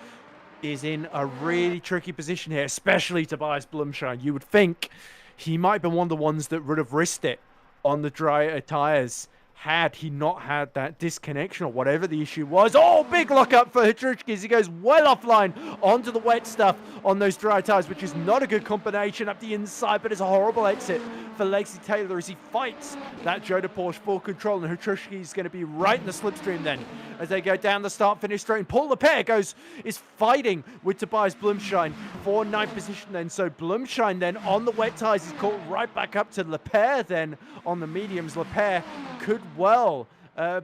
is in a really tricky position here, especially Tobias Blumschein. You would think he might have been one of the ones that would have risked it on the drier tires had he not had that disconnection or whatever the issue was. Oh, big lockup for Katrushki as he goes well offline onto the wet stuff on those dry tires, which is not a good combination up the inside, but it's a horrible exit for Lexi Taylor as he fights that Joda Porsche full control, and Katrushki is going to be right in the slipstream then as they go down the start-finish straight. And Paul Lepere is fighting with Tobias Blumschein for 9th position then. So Blumschein then on the wet tires is caught right back up to Lepere then on the mediums. Lepere could well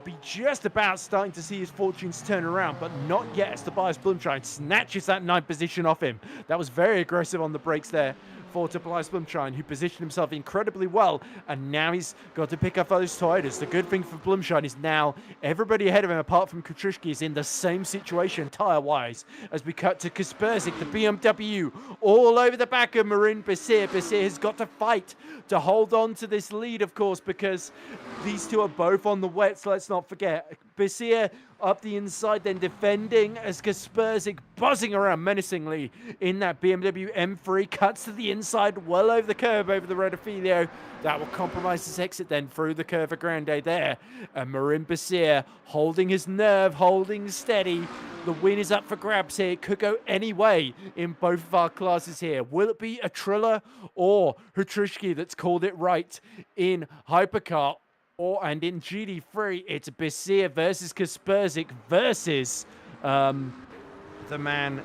be just about starting to see his fortunes turn around, but not yet as Tobias Blumschein snatches that 9th position off him. That was very aggressive on the brakes there for Tobias Blumschein, who positioned himself incredibly well, and now he's got to pick up those Toyotas. The good thing for Blumschein is now everybody ahead of him, apart from Katrushki, is in the same situation tire-wise as we cut to Kasperzik, the BMW, all over the back of Marin Basir. Basir has got to fight to hold on to this lead, of course, because these two are both on the wets, let's not forget. Basir up the inside, then defending as Kasperzik buzzing around menacingly in that BMW M3, cuts to the inside, well over the curb over the Redifilio. That will compromise his exit then through the Curva Grande there. And Marin Basir holding his nerve, holding steady. The win is up for grabs here. It could go any way in both of our classes here. Will it be Atrilla or Katrushki that's called it right in Hypercar? And in GT3, it's Basir versus Kasperzik versus the man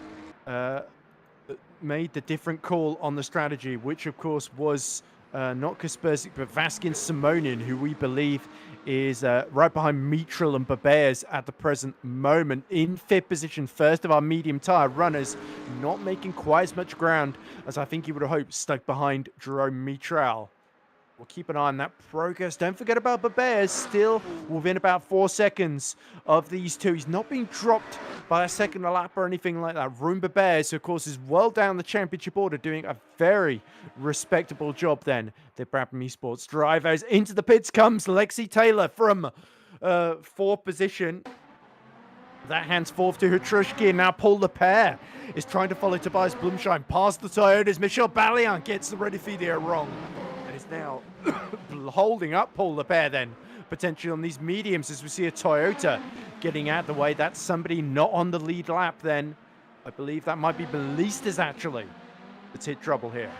made the different call on the strategy, which of course was not Kaspersky, but Vaskin Simonin, who we believe is right behind Mitchell and Babers at the present moment. In fifth position, first of our medium tire runners, not making quite as much ground as I think you would have hoped, stuck behind Jerome Mitchell. We'll keep an eye on that progress. Don't forget about Babers, still within about 4 seconds of these two. He's not being dropped by a second a lap or anything like that. Room Babers, who of course is well down the championship order, doing a very respectable job then. The Brabham Esports drivers. Into the pits comes Lexi Taylor from fourth position. That hands fourth to Hutrushki, and now Paul Lepere is trying to follow Tobias Blumschein past the Toyotas. Michel Balian gets the ready feed here wrong. Is now holding up Paul Lepere then, potentially on these mediums, as we see a Toyota getting out the way. That's somebody not on the lead lap then. I believe that might be Balistas actually that's hit trouble here.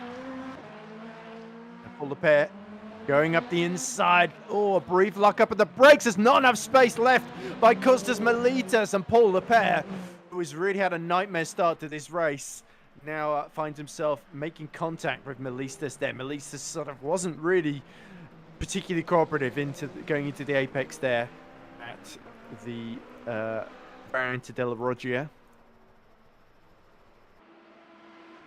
And Paul Lepere going up the inside. Oh, a brief lock up at the brakes. There's not enough space left by Kostas Melitas, and Paul Lepere, who has really had a nightmare start to this race, now finds himself making contact with Melistas there. Melistas sort of wasn't really particularly cooperative going into the apex there at the Variante della Roggia.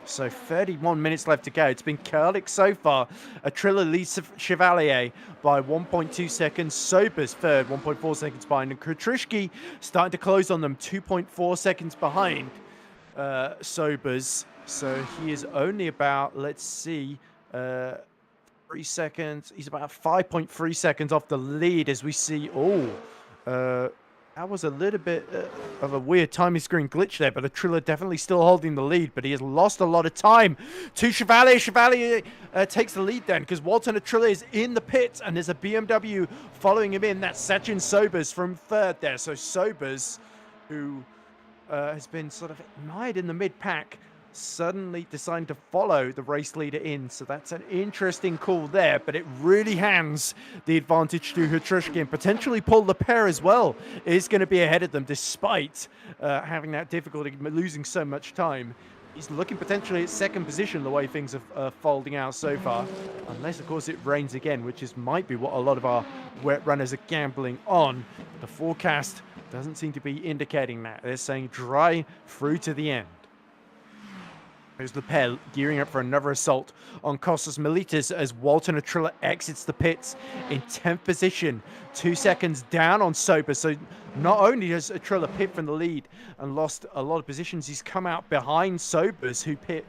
So 31 minutes left to go. It's been chaotic so far. Atrilla leads Chevalier by 1.2 seconds. Sobers third, 1.4 seconds behind. And Kutrishki starting to close on them, 2.4 seconds behind Sobers. So he is only about, let's see, 3 seconds. He's about 5.3 seconds off the lead as we see. That was a little bit of a weird timing screen glitch there, but Atrilla definitely still holding the lead, but he has lost a lot of time to Chevalier. Chevalier takes the lead then because Walter Atrilla is in the pits, and there's a BMW following him in. That's Sachin Sobers from third there. So Sobers, who has been sort of mired in the mid-pack, suddenly deciding to follow the race leader in. So that's an interesting call there, but it really hands the advantage to Hutrushki, and potentially Paul Lepere as well is going to be ahead of them despite having that difficulty, losing so much time. He's looking potentially at second position the way things are folding out so far, unless of course it rains again, which might be what a lot of our wet runners are gambling on. The forecast doesn't seem to be indicating that. They're saying dry through to the end. There's Lepere gearing up for another assault on Kostas Melitas as Walter Atrilla exits the pits in 10th position, 2 seconds down on Sobers. So not only has Atrilla pit from the lead and lost a lot of positions, he's come out behind Sobers, who pit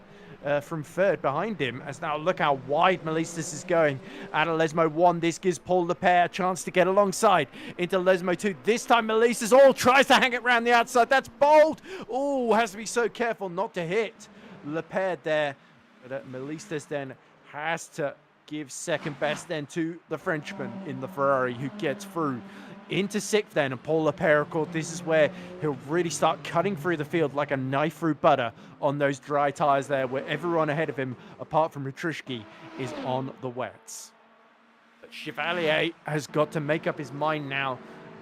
from third behind him. As now look how wide Melistas is going. Out of Lesmo 1, this gives Paul Lepere a chance to get alongside into Lesmo 2. This time Melistas tries to hang it around the outside. That's bold. Oh, has to be so careful not to hit Lepere there, but Melistas then has to give second best then to the Frenchman in the Ferrari, who gets through into sixth then. And Paul Lepere, of course, this is where he'll really start cutting through the field like a knife through butter on those dry tires there, where everyone ahead of him, apart from Hutrushki, is on the wets. But Chevalier has got to make up his mind now.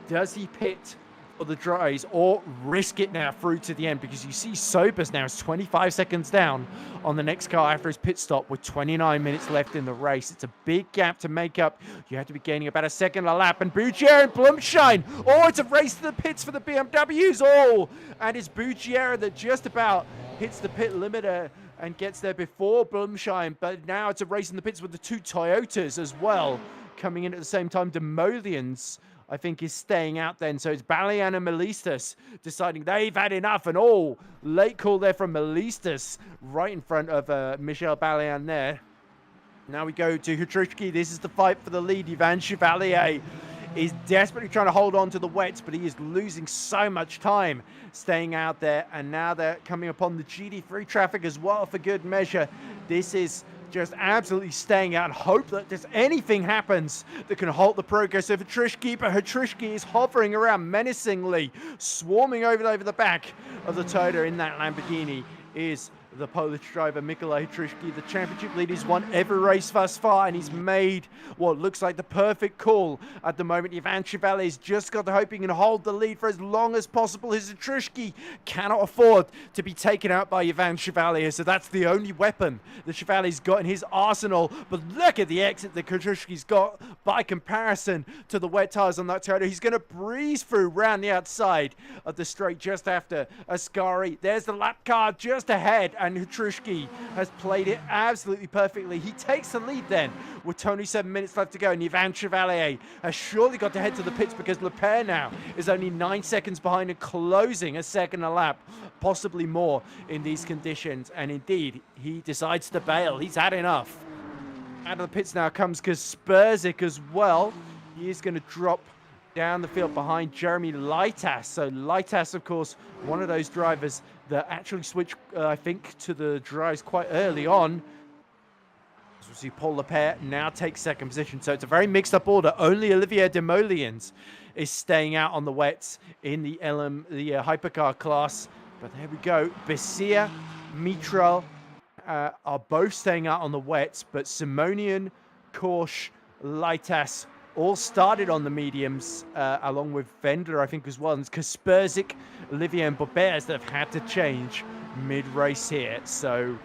Does he pit for the dries or risk it now through to the end? Because you see Sobers now is 25 seconds down on the next car after his pit stop with 29 minutes left in the race. It's a big gap to make up. You have to be gaining about a second a lap. And Bougier and Blumschein. It's a race to the pits for the BMWs. And it's Bougier that just about hits the pit limiter and gets there before Blumschein. But now it's a race in the pits with the two Toyotas as well coming in at the same time. Demolians, I think, is staying out then. So it's Balian and Melistas deciding they've had enough. And late call there from Melistas right in front of Michel Balian there. Now we go to Hutrushki. This is the fight for the lead. Ivan Chevalier is desperately trying to hold on to the wets, but he is losing so much time staying out there. And now they're coming upon the GD3 traffic as well for good measure. This is just absolutely staying out and hope that there's anything happens that can halt the progress of Hutrushki. But Hutrushki is hovering around menacingly, swarming over the back of the Toyota in that Lamborghini is the Polish driver Mikołaj Hryszki. The championship lead. He's won every race thus far, and he's made what looks like the perfect call at the moment. Ivan Chevalier's just got to hope he can hold the lead for as long as possible. His Hryszki cannot afford to be taken out by Ivan Chevalier, so that's the only weapon that Chevalier's got in his arsenal. But look at the exit that Hryszki's got by comparison to the wet tires on that Toyota. He's going to breeze through round the outside of the straight just after Ascari. There's the lap car just ahead, and Hryszki has played it absolutely perfectly. He takes the lead then with 27 minutes left to go, and Ivan Chevalier has surely got to head to the pits because Leclerc now is only 9 seconds behind and closing a second a lap, possibly more in these conditions. And indeed, he decides to bail. He's had enough. Out of the pits now comes Kasperzik as well. He is going to drop down the field behind Jeremy Leitas. So Leitas, of course, one of those drivers that actually switched, I think, to the drives quite early on. As we see Paul Leclerc now takes second position. So it's a very mixed up order. Only Olivier Demoliens is staying out on the wets in the Hypercar class. But there we go. Bessia, Mitral are both staying out on the wets, but Simonian, Korsch, Leitas all started on the mediums, along with Wendler, I think, as well. And it's Kasperzik, Olivier, and Bobert that have had to change mid-race here. So,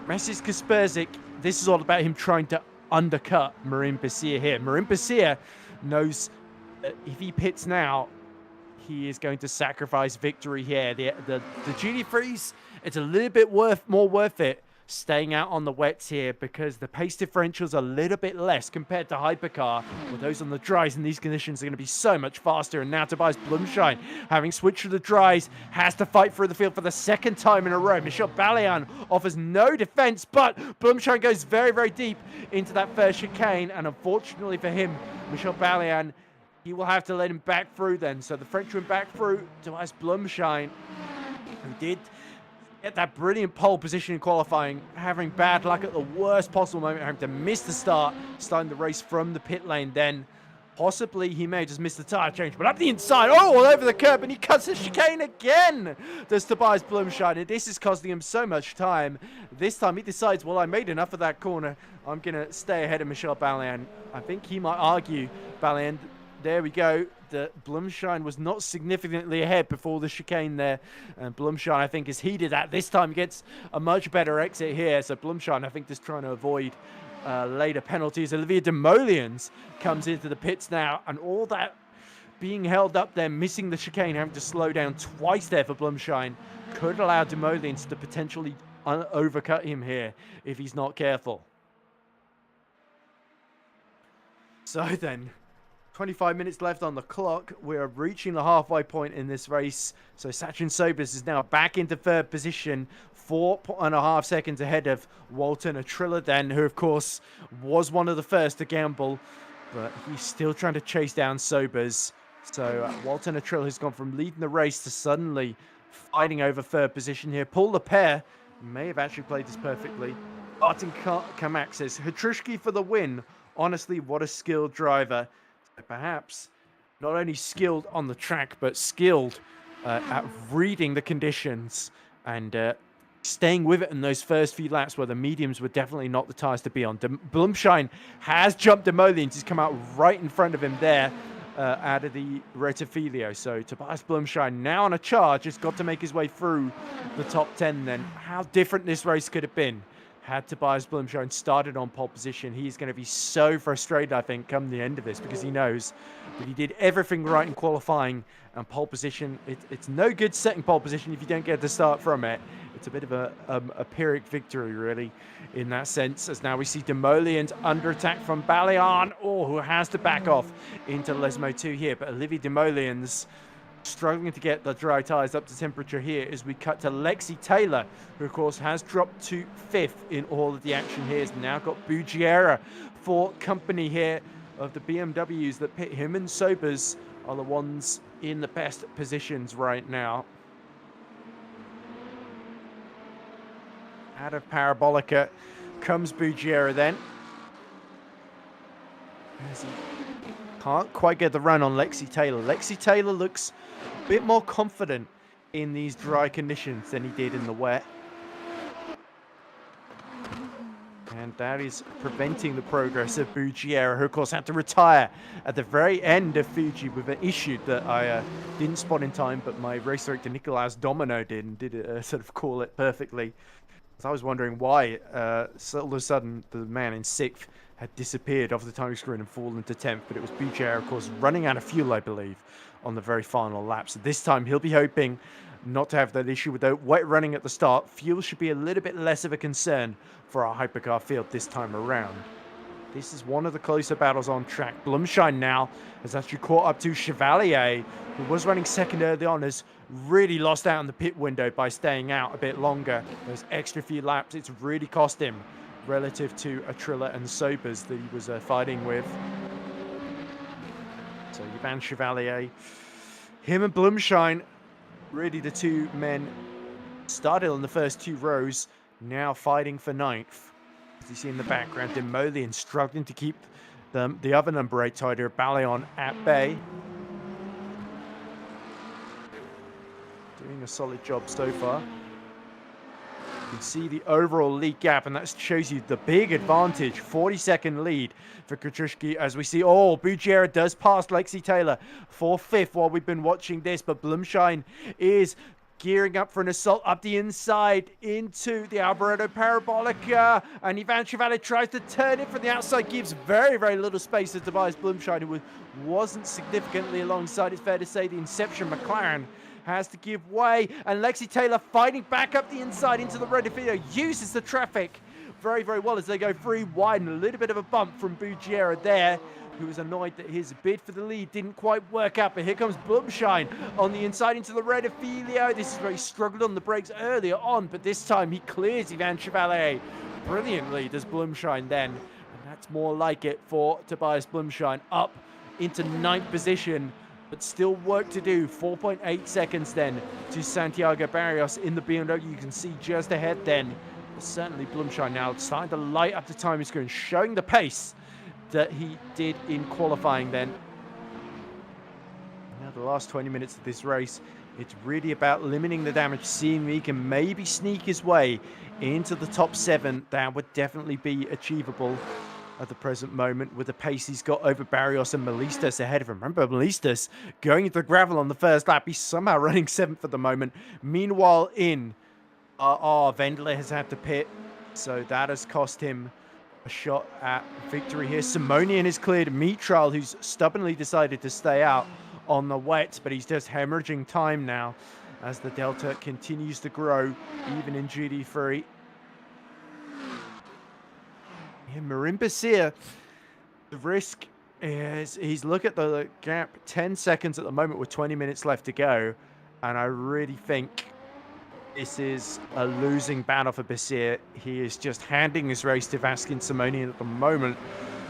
Mrs. Kasperzik, this is all about him trying to undercut Marin Bessia here. Marin Bessia knows that if he pits now, he is going to sacrifice victory here. The GT3s, it's a little bit more worth it staying out on the wets here because the pace differentials are a little bit less compared to Hypercar. Well, those on the dries in these conditions are going to be so much faster. And now Tobias Blumschein, having switched to the dries, has to fight through the field for the second time in a row. Michel Balayan offers no defense, but Blumschein goes very, very deep into that first chicane. And unfortunately for him, Michel Balayan, he will have to let him back through then. So the Frenchman back through Tobias Blumschein, who did get that brilliant pole position in qualifying, having bad luck at the worst possible moment, having to miss the start, starting the race from the pit lane then. Possibly he may just miss the tire change, but up the inside, all over the curb, and he cuts the chicane again. Does Tobias Blumschein, and this is costing him so much time. This time he decides, well, I made enough of that corner. I'm going to stay ahead of Michel Balayan. I think he might argue, Balayan, there we go. The Blumschein was not significantly ahead before the chicane there. And Blumschein, I think, is heeded that. This time he gets a much better exit here. So Blumschein, I think, just trying to avoid later penalties. Olivier Demoliens comes into the pits now. And all that being held up there, missing the chicane, having to slow down twice there for Blumschein, could allow Demoliens to potentially overcut him here if he's not careful. So then, 25 minutes left on the clock. We're reaching the halfway point in this race. So Sachin Sobers is now back into third position, 4.5 seconds ahead of Walter Natrilla then, who of course was one of the first to gamble, but he's still trying to chase down Sobers. So Walter Natrilla has gone from leading the race to suddenly fighting over third position here. Paul Leclerc may have actually played this perfectly. Martin Kamak says, Hryszki for the win. Honestly, what a skilled driver. Perhaps not only skilled on the track, but skilled at reading the conditions and staying with it in those first few laps where the mediums were definitely not the tires to be on. Blumschein has jumped Demoliens. He's come out right in front of him there out of the Rettifilio. So Tobias Blumschein now on a charge. Has got to make his way through the top 10 then. How different this race could have been had Tobias Blumschein started on pole position. He's going to be so frustrated, I think, come the end of this, because he knows that he did everything right in qualifying, and pole position, it's no good setting pole position if you don't get the start from it. It's a bit of a Pyrrhic victory, really, in that sense, as now we see Demoliens under attack from Balayan, who has to back off into Lesmo 2 here, but Olivier Demoliens struggling to get the dry tires up to temperature here as we cut to Lexi Taylor, who of course has dropped to 5th in all of the action here. Has now got Bugiera for company here of the BMWs that pit him, and Sobers are the ones in the best positions right now. Out of Parabolica comes Bugiera then. As he can't quite get the run on Lexi Taylor. Lexi Taylor looks a bit more confident in these dry conditions than he did in the wet. And that is preventing the progress of Bugiera, who of course had to retire at the very end of Fuji with an issue that I didn't spot in time, but my race director Nicolaus Domino did, and did sort of call it perfectly. So I was wondering why so all of a sudden the man in 6th had disappeared off the timing screen and fallen to 10th, but it was Bugiera, of course, running out of fuel, I believe, on the very final lap. So this time he'll be hoping not to have that issue with the wet running at the start. Fuel should be a little bit less of a concern for our hypercar field this time around. This is one of the closer battles on track. Blumschein now has actually caught up to Chevalier, who was running second early on, has really lost out in the pit window by staying out a bit longer. Those extra few laps, it's really cost him relative to Atrilla and Sobers that he was fighting with. So Yvan Chevalier, him and Blumschein, really the two men started on the first 2 rows, now fighting for 9th. As you see in the background, Demolian struggling to keep the other number 8 tighter, Balayon, at bay. Doing a solid job so far. You can see the overall lead gap, and that shows you the big advantage. 40-second lead for Katrushki, as we see, Bugiera does pass Lexi Taylor for 5th while we've been watching this, but Blumschein is gearing up for an assault up the inside into the Alboreto Parabolica, and Yvan Chevalier tries to turn it from the outside, gives very, very little space to Tobias Blumschein, who wasn't significantly alongside. It's fair to say the Inception McLaren has to give way, and Lexi Taylor fighting back up the inside into the red video, uses the traffic very, very well as they go free wide, and a little bit of a bump from Bugiera there, who was annoyed that his bid for the lead didn't quite work out. But here comes Blumschein on the inside into the red Ophelio. This is where he struggled on the brakes earlier on, but this time he clears Yvan Chevalier brilliantly, does Blumschein then, and that's more like it for Tobias Blumschein, up into 9th position, but still work to do. 4.8 seconds then to Santiago Barrios in the BMW. You can see just ahead then. But certainly Blumschein now starting to light up the timing screen, showing the pace that he did in qualifying then. Now the last 20 minutes of this race, it's really about limiting the damage, seeing if he can maybe sneak his way into the top 7. That would definitely be achievable at the present moment with the pace he's got over Barrios and Melistas ahead of him. Remember, Melistas going into the gravel on the first lap. He's somehow running 7th at the moment. Meanwhile, in Wendler has had to pit, so that has cost him a shot at victory here. Simonian is cleared. Mitral, who's stubbornly decided to stay out on the wet, but he's just hemorrhaging time now as the delta continues to grow, even in GD3. Marin Basir, the risk is he's look at the gap, 10 seconds at the moment with 20 minutes left to go, and I really think this is a losing battle for Basir. He is just handing his race to Vaskin Simonian at the moment,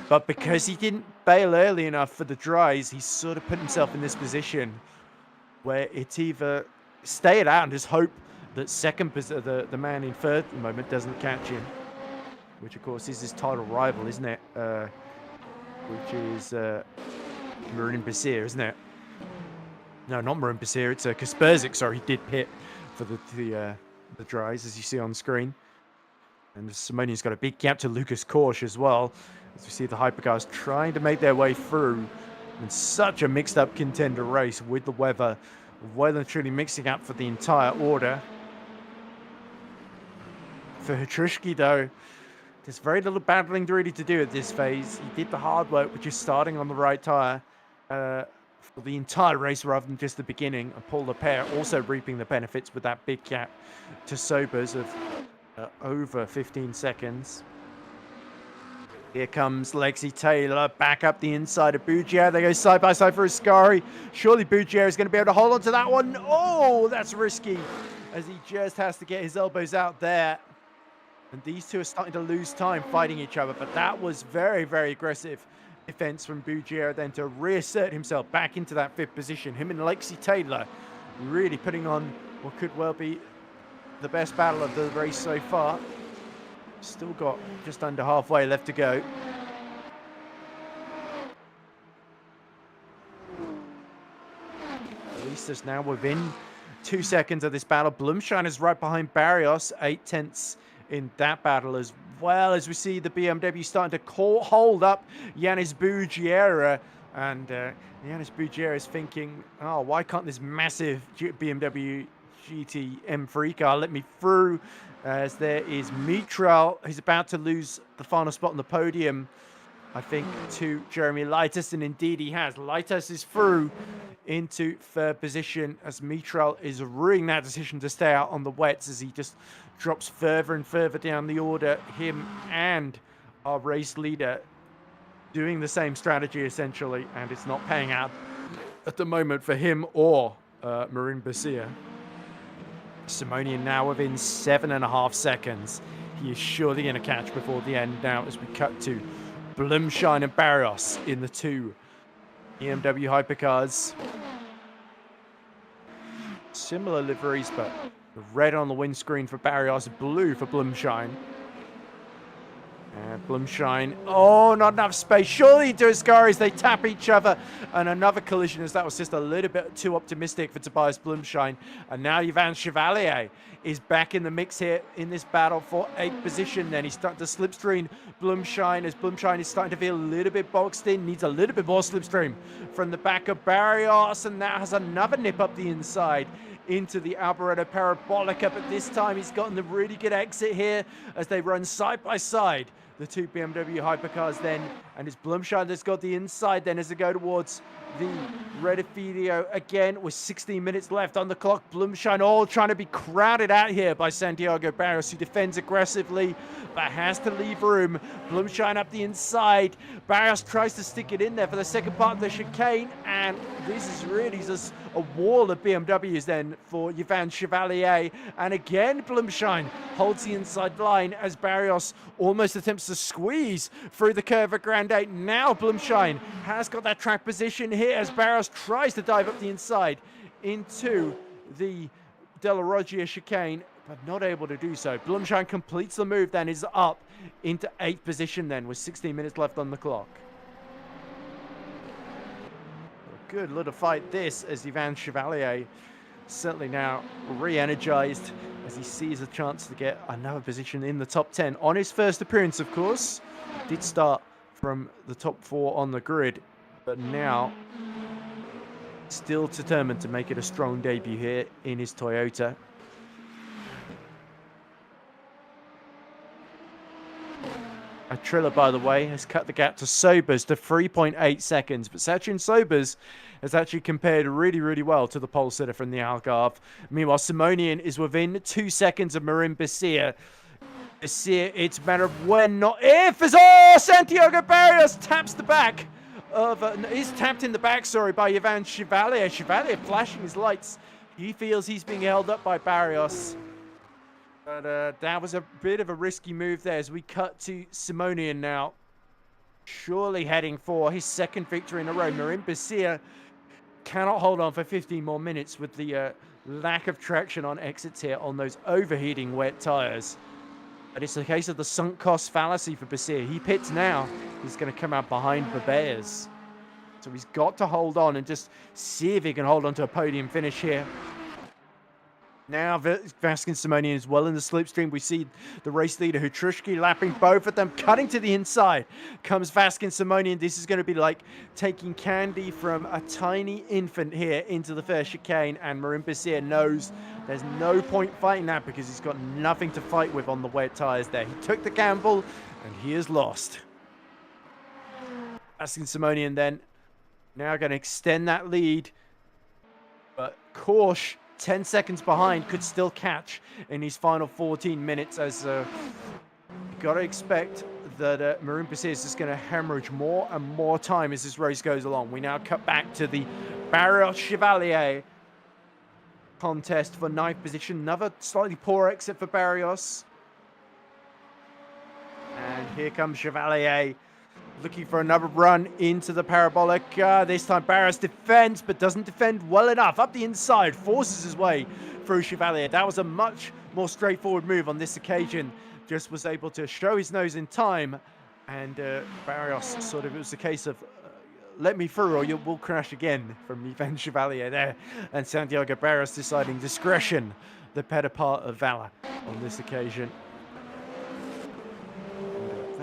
but because he didn't bail early enough for the dries, he's sort of put himself in this position where it's either stay it out and just hope that the man in 3rd at the moment doesn't catch him, which of course is his title rival, isn't it? Which is Marin Basir, isn't it? No, not Marin Basir. It's Kasperzik. Sorry, he did pit for the dries, as you see on screen. And Simonian's got a big gap to Lucas Korsch as well, as we see the Hypercars trying to make their way through in such a mixed-up contender race with the weather well and truly mixing up for the entire order. For Hatrushki, though, there's very little battling really to do at this phase. He did the hard work, which is starting on the right tyre for the entire race rather than just the beginning. And Paul Lepere also reaping the benefits with that big gap to Sobers of over 15 seconds. Here comes Lexi Taylor back up the inside of Bugiera. They go side by side for Ascari. Surely Bugiera is going to be able to hold on to that one. Oh, that's risky, as he just has to get his elbows out there. And these two are starting to lose time fighting each other. But that was very, very aggressive defense from Bugiera then to reassert himself back into that 5th position. Him and Lexi Taylor really putting on what could well be the best battle of the race so far. Still got just under halfway left to go. Lisa's now within 2 seconds of this battle. Blumschein is right behind Barrios, 8 tenths in that battle as well, as we see the BMW starting to hold up Yanis Buggiera. And Yanis Buggiera is thinking, oh, why can't this massive BMW GT M3 car let me through? As there is Mitral, who's about to lose the final spot on the podium, I think, to Jeremy Leitus, and indeed he has. Leitus is through into third position as Mitral is ruining that decision to stay out on the wets as he just drops further and further down the order. Him and our race leader doing the same strategy essentially, and it's not paying out at the moment for him or Marin Basia. Simonian now within 7.5 seconds. He is surely going to catch before the end now as we cut to Blumschein and Barrios in the two BMW Hypercars. Similar liveries, but red on the windscreen for Barrios, blue for Blumschein. And Blumschein, oh, not enough space. Surely to Ascaris, they tap each other. And another collision as that was just a little bit too optimistic for Tobias Blumschein. And now Yvan Chevalier is back in the mix here in this battle for 8th position. Then he's starting to slipstream Blumschein as Blumschein is starting to feel a little bit boxed in. Needs a little bit more slipstream from the back of Barrios. And that has another nip up the inside into the Alboreto Parabolica. But this time he's gotten the really good exit here as they run side by side. The two BMW Hypercars then, and it's Blumschein that's got the inside then as they go towards the Redifidio again with 16 minutes left on the clock. Blumschein all trying to be crowded out here by Santiago Barrios, who defends aggressively but has to leave room. Blumschein up the inside. Barrios tries to stick it in there for the second part of the chicane, and this is really just a wall of BMWs then for Yvan Chevalier. And again, Blumschein holds the inside line as Barrios almost attempts to squeeze through the curve of Grand 8. Now Blumschein has got that track position here as Barrios tries to dive up the inside into the De La Roggia chicane, but not able to do so. Blumschein completes the move then, is up into 8th position then with 16 minutes left on the clock. Good little fight this as Yvan Chevalier certainly now re-energized as he sees a chance to get another position in the top 10 on his first appearance, of course. Did start from the top 4 on the grid, but now still determined to make it a strong debut here in his Toyota. Triller, by the way, has cut the gap to Sobers to 3.8 seconds, but Sachin Sobers has actually compared really, really well to the pole sitter from the Algarve. Meanwhile, Simonian is within 2 seconds of Marin Basia. Basia, it's a matter of when, not if, as Santiago Barrios taps the back of, is tapped in the back, sorry, by Yvan Chevalier. Chevalier flashing his lights. He feels he's being held up by Barrios. But that was a bit of a risky move there as we cut to Simonian now. Surely heading for his second victory in a row. Marin Basia cannot hold on for 15 more minutes with the lack of traction on exits here on those overheating wet tyres. But it's a case of the sunk cost fallacy for Basia. He pits now. He's going to come out behind Babeas. So he's got to hold on and just see if he can hold on to a podium finish here. Now Vaskin Simonian is well in the slipstream. We see the race leader Hutrushki lapping both of them, cutting to the inside. Comes Vaskin Simonian. This is going to be like taking candy from a tiny infant here into the first chicane, and Marin Basia knows there's no point fighting that because he's got nothing to fight with on the wet tyres there. He took the gamble and he is lost. Vaskin Simonian then now going to extend that lead, but Korsch 10 seconds behind, could still catch in his final 14 minutes as you got to expect that Marin Basia is just going to hemorrhage more and more time as this race goes along. We now cut back to the Barrios Chevalier contest for 9th position. Another slightly poor exit for Barrios. And here comes Chevalier looking for another run into the parabolic. This time Barrios defends, but doesn't defend well enough. Up the inside, forces his way through Chevalier. That was a much more straightforward move on this occasion. Just was able to show his nose in time. And Barrios sort of, it was a case of, let me through or you will crash again from Yvan Chevalier there. And Santiago Barrios deciding discretion, the better part of valor on this occasion.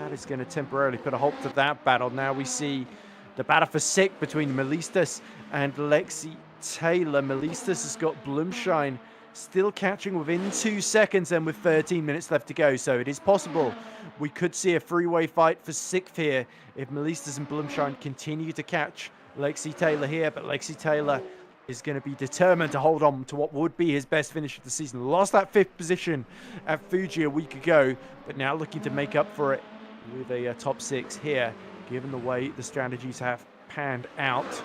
that is going to temporarily put a halt to that battle. Now we see the battle for sixth between Melistas and Lexi Taylor. Melistas has got Blumshine still catching within 2 seconds and with 13 minutes left to go. So it is possible we could see a three-way fight for sixth here if Melistas and Blumshine continue to catch Lexi Taylor here. But Lexi Taylor is going to be determined to hold on to what would be his best finish of the season. Lost that fifth position at Fuji a week ago, but now looking to make up for it with a top six here, given the way the strategies have panned out.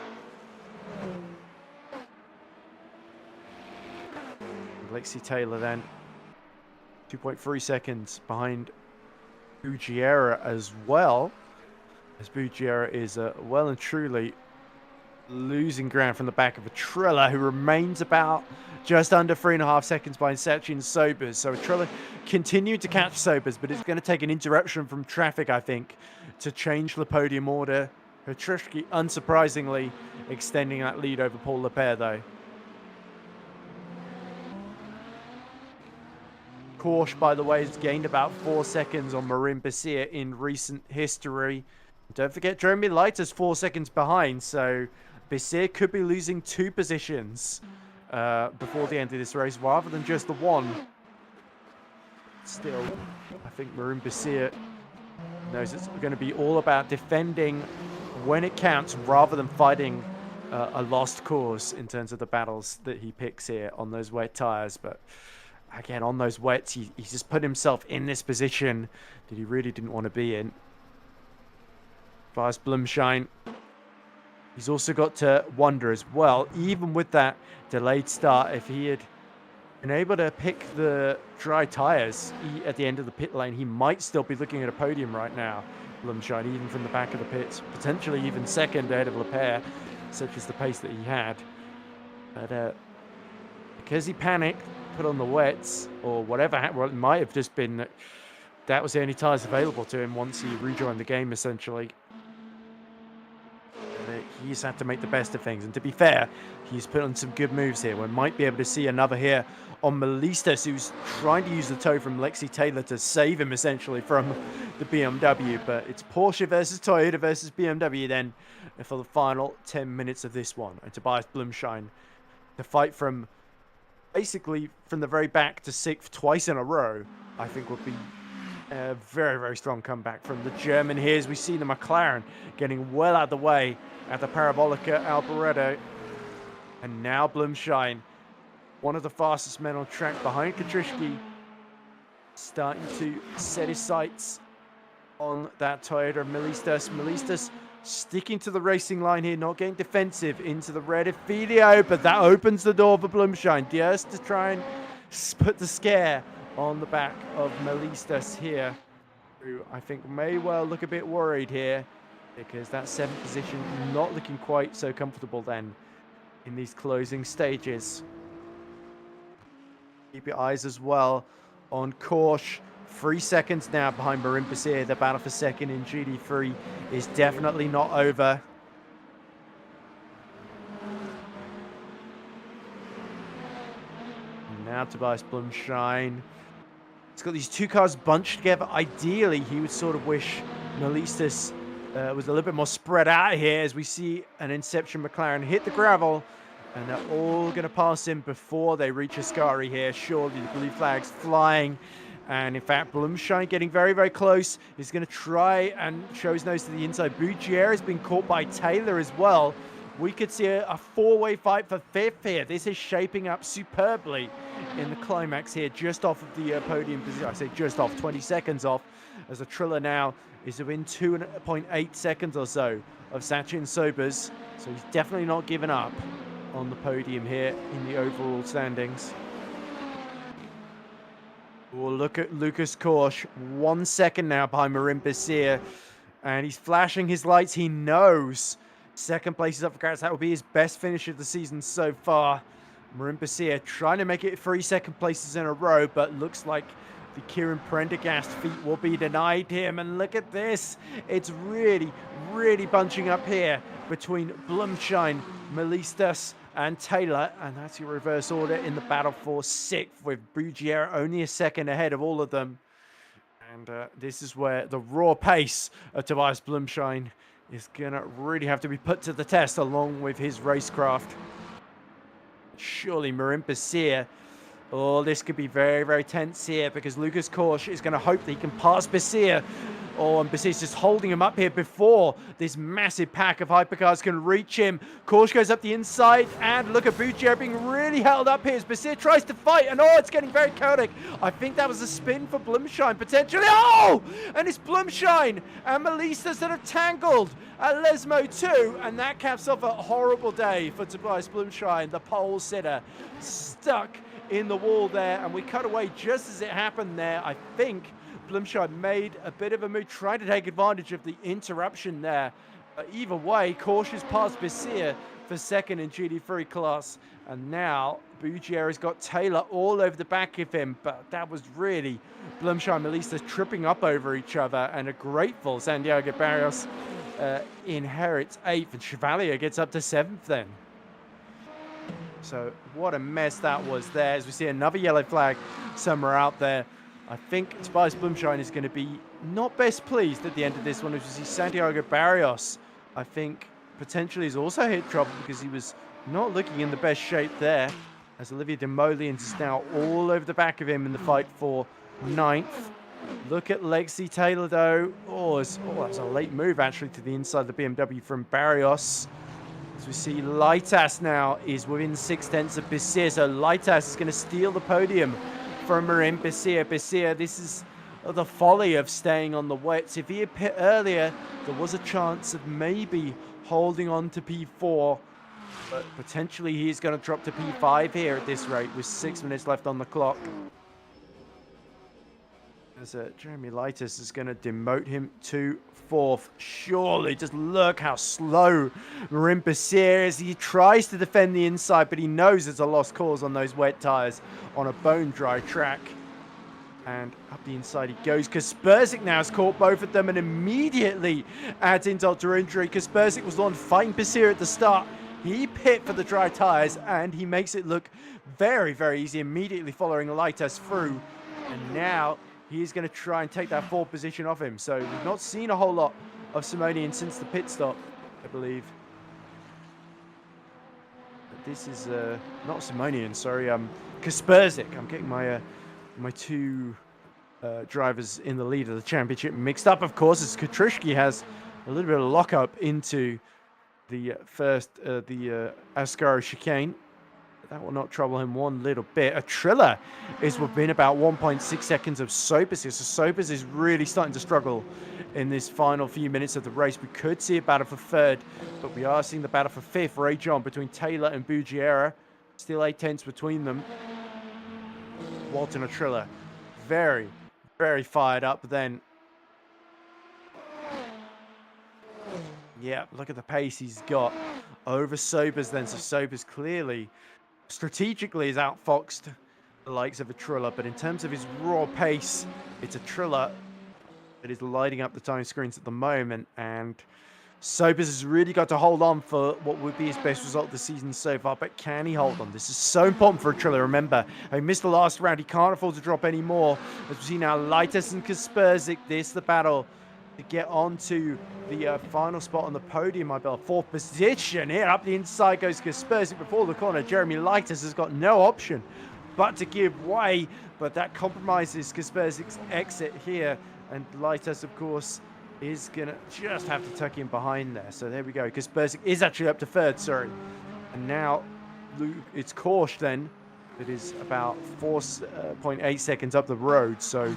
Lexi Taylor then 2.3 seconds behind Bugiera as well, as Bugiera is well and truly losing ground from the back of a Triller, who remains about just under 3.5 seconds behind Sachin Sobers. So a Triller continued to catch Sobers, but it's going to take an interruption from traffic, I think, to change the podium order. Hatrishki, unsurprisingly, extending that lead over Paul Lepere, though. Korsch, by the way, has gained about 4 seconds on Marin Basir in recent history. Don't forget, Jeremy Leiter's 4 seconds behind, so Basir could be losing 2 positions before the end of this race, rather than just the one. Still, I think Marin Basir knows it's going to be all about defending when it counts, rather than fighting a lost cause in terms of the battles that he picks here on those wet tires. But again, on those wets, he just put himself in this position that he really didn't want to be in. Tobias Blumshine, he's also got to wonder as well, even with that delayed start, if he had been able to pick the dry tires at the end of the pit lane, he might still be looking at a podium right now. Blumshine, even from the back of the pits, potentially even second ahead of Lepere, such as the pace that he had. But because he panicked, put on the wets, or whatever, well, it might have just been that was the only tires available to him once he rejoined the game, essentially. He's had to make the best of things, and to be fair, he's put on some good moves here. We might be able to see another here on Melistas, who's trying to use the tow from Lexi Taylor to save him essentially from the BMW. But it's Porsche versus Toyota versus BMW then for the final 10 minutes of this one. And Tobias Blumshine to fight from basically from the very back to sixth twice in a row, I think would be a very, very strong comeback from the German here, as we see the McLaren getting well out of the way at the Parabolica Alboreto. And now Blumshine, one of the fastest men on track behind Katrishki, starting to set his sights on that Toyota of Melistas. Melistas sticking to the racing line here, not getting defensive into the red of Filio, but that opens the door for Blumshine just to try and put the scare on the back of Melistas here, who I think may well look a bit worried here, because that 7th position not looking quite so comfortable then in these closing stages. Keep your eyes as well on Korsch. 3 seconds now behind Marin Basir. The battle for second in GD3 is definitely not over. And now Tobias Blumshine. It's got these two cars bunched together. Ideally, he would sort of wish Melistas was a little bit more spread out here, as we see an Inception McLaren hit the gravel, and they're all going to pass him before they reach Ascari here. Surely the blue flag's flying. And in fact, Blumshine getting very, very close. He's going to try and show his nose to the inside. Bugiera has been caught by Taylor as well. We could see a four-way fight for fifth here. This is shaping up superbly in the climax here, just off of the podium position. I say just off, 20 seconds off, as the Triller now is within 2.8 seconds or so of Sachin Sobers. So he's definitely not given up on the podium here in the overall standings. We'll look at Lucas Korsch, 1 second now behind Marin Basir, and he's flashing his lights. He knows second place is up for grabs. That will be his best finish of the season so far. Marin Basir trying to make it 3 second places in a row, but looks like the Kieran Prendergast feat will be denied him. And look at this. It's really, really bunching up here between Blumshine, Melistas, and Taylor, and that's your reverse order in the battle for sixth, with Bugiera only a second ahead of all of them. And this is where the raw pace of Tobias Blumschein is going to really have to be put to the test along with his racecraft. Surely Marin Basir. Oh, this could be very, very tense here because Lucas Korsch is going to hope that he can pass Basir. Oh, and Basir's just holding him up here before this massive pack of hypercars can reach him. Korsch goes up the inside, and look at Bugier being really held up here as Basir tries to fight, and oh, it's getting very chaotic. I think that was a spin for Blumschein, potentially. Oh! And it's Blumschein and Melissa that have tangled at Lesmo too, and that caps off a horrible day for Tobias Blumschein, the pole sitter, stuck in the wall there, and we cut away just as it happened there. I think Blumschein made a bit of a move, trying to take advantage of the interruption there. Either way, cautious past Basir for second in GT3 class. And now Bugier has got Taylor all over the back of him, but that was really Blumschein and Melissa tripping up over each other, and a grateful Santiago Barrios inherits 8th, and Chevalier gets up to 7th then. So what a mess that was there, as we see another yellow flag somewhere out there. I think Tobias Blumschein is going to be not best pleased at the end of this one, as we see Santiago Barrios, I think, potentially has also hit trouble because he was not looking in the best shape there, as Olivier Demoliens is now all over the back of him in the fight for 9th. Look at Lexi Taylor, though. Oh, that was a late move, actually, to the inside of the BMW from Barrios. As we see, Leitas now is within 6/10 of Basir, so Leitas is going to steal the podium from Marin Basir. Basir, this is the folly of staying on the wets. If he had pit earlier, there was a chance of maybe holding on to P4, but potentially he's going to drop to P5 here at this rate with 6 minutes left on the clock. As Jeremy Leitas is going to demote him to 4th. Surely, just look how slow Marin Basir is. He tries to defend the inside, but he knows it's a lost cause on those wet tyres on a bone-dry track. And up the inside he goes. Kaspersik now has caught both of them and immediately adds insult to injury. Kaspersik was the one fighting Basir at the start. He pit for the dry tyres, and he makes it look very, very easy, immediately following Leitas through. And now he's going to try and take that 4th position off him. So we've not seen a whole lot of Simonian since the pit stop, I believe. But this is not Simonian, sorry. Kaspersik. I'm getting my my two drivers in the lead of the championship mixed up, of course, as Katrishki has a little bit of lockup into the the Ascari chicane. That will not trouble him one little bit. A Triller is within about 1.6 seconds of Sopis here. So Sopis is really starting to struggle in this final few minutes of the race. We could see a battle for 3rd, but we are seeing the battle for 5th rage on between Taylor and Bugiera. Still 8/10 between them. Walton and Triller very, very fired up then. Yeah, look at the pace he's got over Sobers then. So Sobers clearly strategically is outfoxed the likes of a Triller, but in terms of his raw pace, it's a Triller that is lighting up the time screens at the moment, and Sobers has really got to hold on for what would be his best result this season so far, but can he hold on? This is so important for a Triller. Remember, he missed the last round. He can't afford to drop any more. As we see now, Leitas and Kaspersik, this the battle to get onto the final spot on the podium, I believe. 4th position here. Up the inside goes Kaspersik before the corner. Jeremy Leitas has got no option but to give way, but that compromises Kaspersik's exit here. And Leitas, of course, is going to just have to tuck him behind there. So there we go. Kaspersik is actually up to 3rd, sorry. And now it's Korsch then that is about 4.8 seconds up the road. So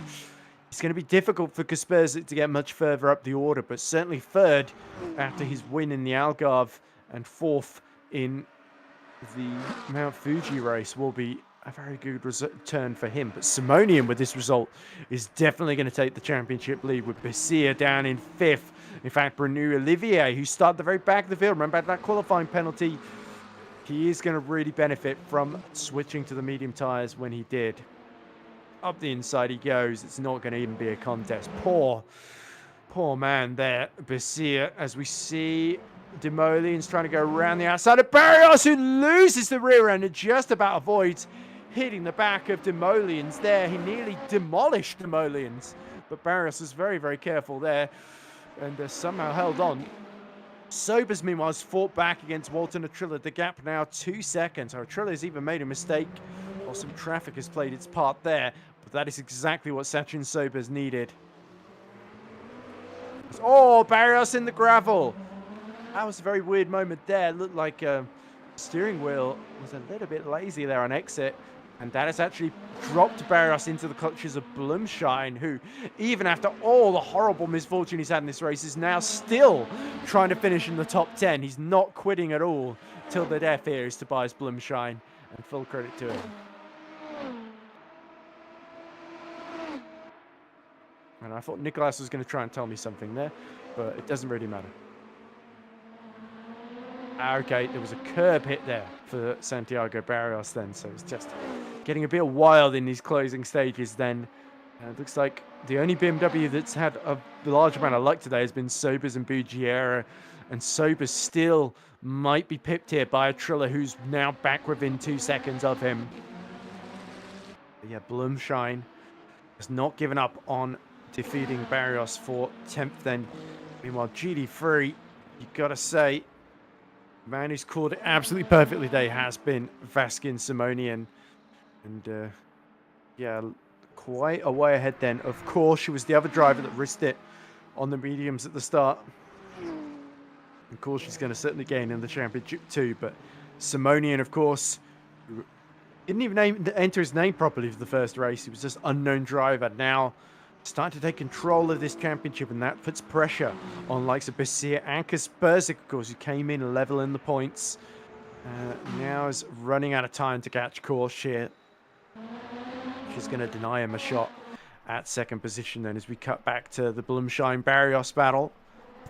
it's going to be difficult for Kaspersik to get much further up the order, but certainly 3rd after his win in the Algarve and 4th in the Mount Fuji race will be a very good return for him. But Simonian with this result is definitely going to take the championship lead, with Basir down in 5th. In fact, Brenu Olivier, who started the very back of the field, remember that qualifying penalty, he is going to really benefit from switching to the medium tyres when he did. Up the inside he goes. It's not going to even be a contest. Poor man there, Basir, as we see Demoliens trying to go around the outside of Barrios, who loses the rear end and just about avoids hitting the back of Demoliens there. He nearly demolished Demoliens but Barrios is very, very careful there and somehow held on. Sobers, meanwhile, has fought back against Walton Atrilla. The gap now 2 seconds. Atrilla has even made a mistake, or some traffic has played its part there, but that is exactly what Sachin Sobers needed. Oh, Barrios in the gravel. That was a very weird moment there. It looked like steering wheel was a little bit lazy there on exit. And that has actually dropped Barrios into the clutches of Blumschein, who, even after all the horrible misfortune he's had in this race, is now still trying to finish in the top 10. He's not quitting at all till the death here is Tobias Blumschein, and full credit to him. And I thought Nicholas was going to try and tell me something there, but it doesn't really matter. Okay, there was a curb hit there for Santiago Barrios then, so it's just getting a bit wild in these closing stages then. It looks like the only BMW that's had a large amount of luck today has been Sobers and Bugiera, and Sobers still might be pipped here by Atrilla, who's now back within 2 seconds of him. But yeah, Blumschein has not given up on defeating Barrios for 10th then. Meanwhile, GD3, you gotta say, man who's called it absolutely perfectly today has been Vaskin Simonian. And yeah, quite a way ahead then. Of course, she was the other driver that risked it on the mediums at the start. Of course, she's going to certainly gain in the championship too. But Simonian, of course, didn't even enter his name properly for the first race. He was just unknown driver. Now starting to take control of this championship, and that puts pressure on likes of Basir and Kaspersik, of course, who came in level in the points. Now is running out of time to catch course here. She's going to deny him a shot at second position then as we cut back to the Blumschein Barrios battle.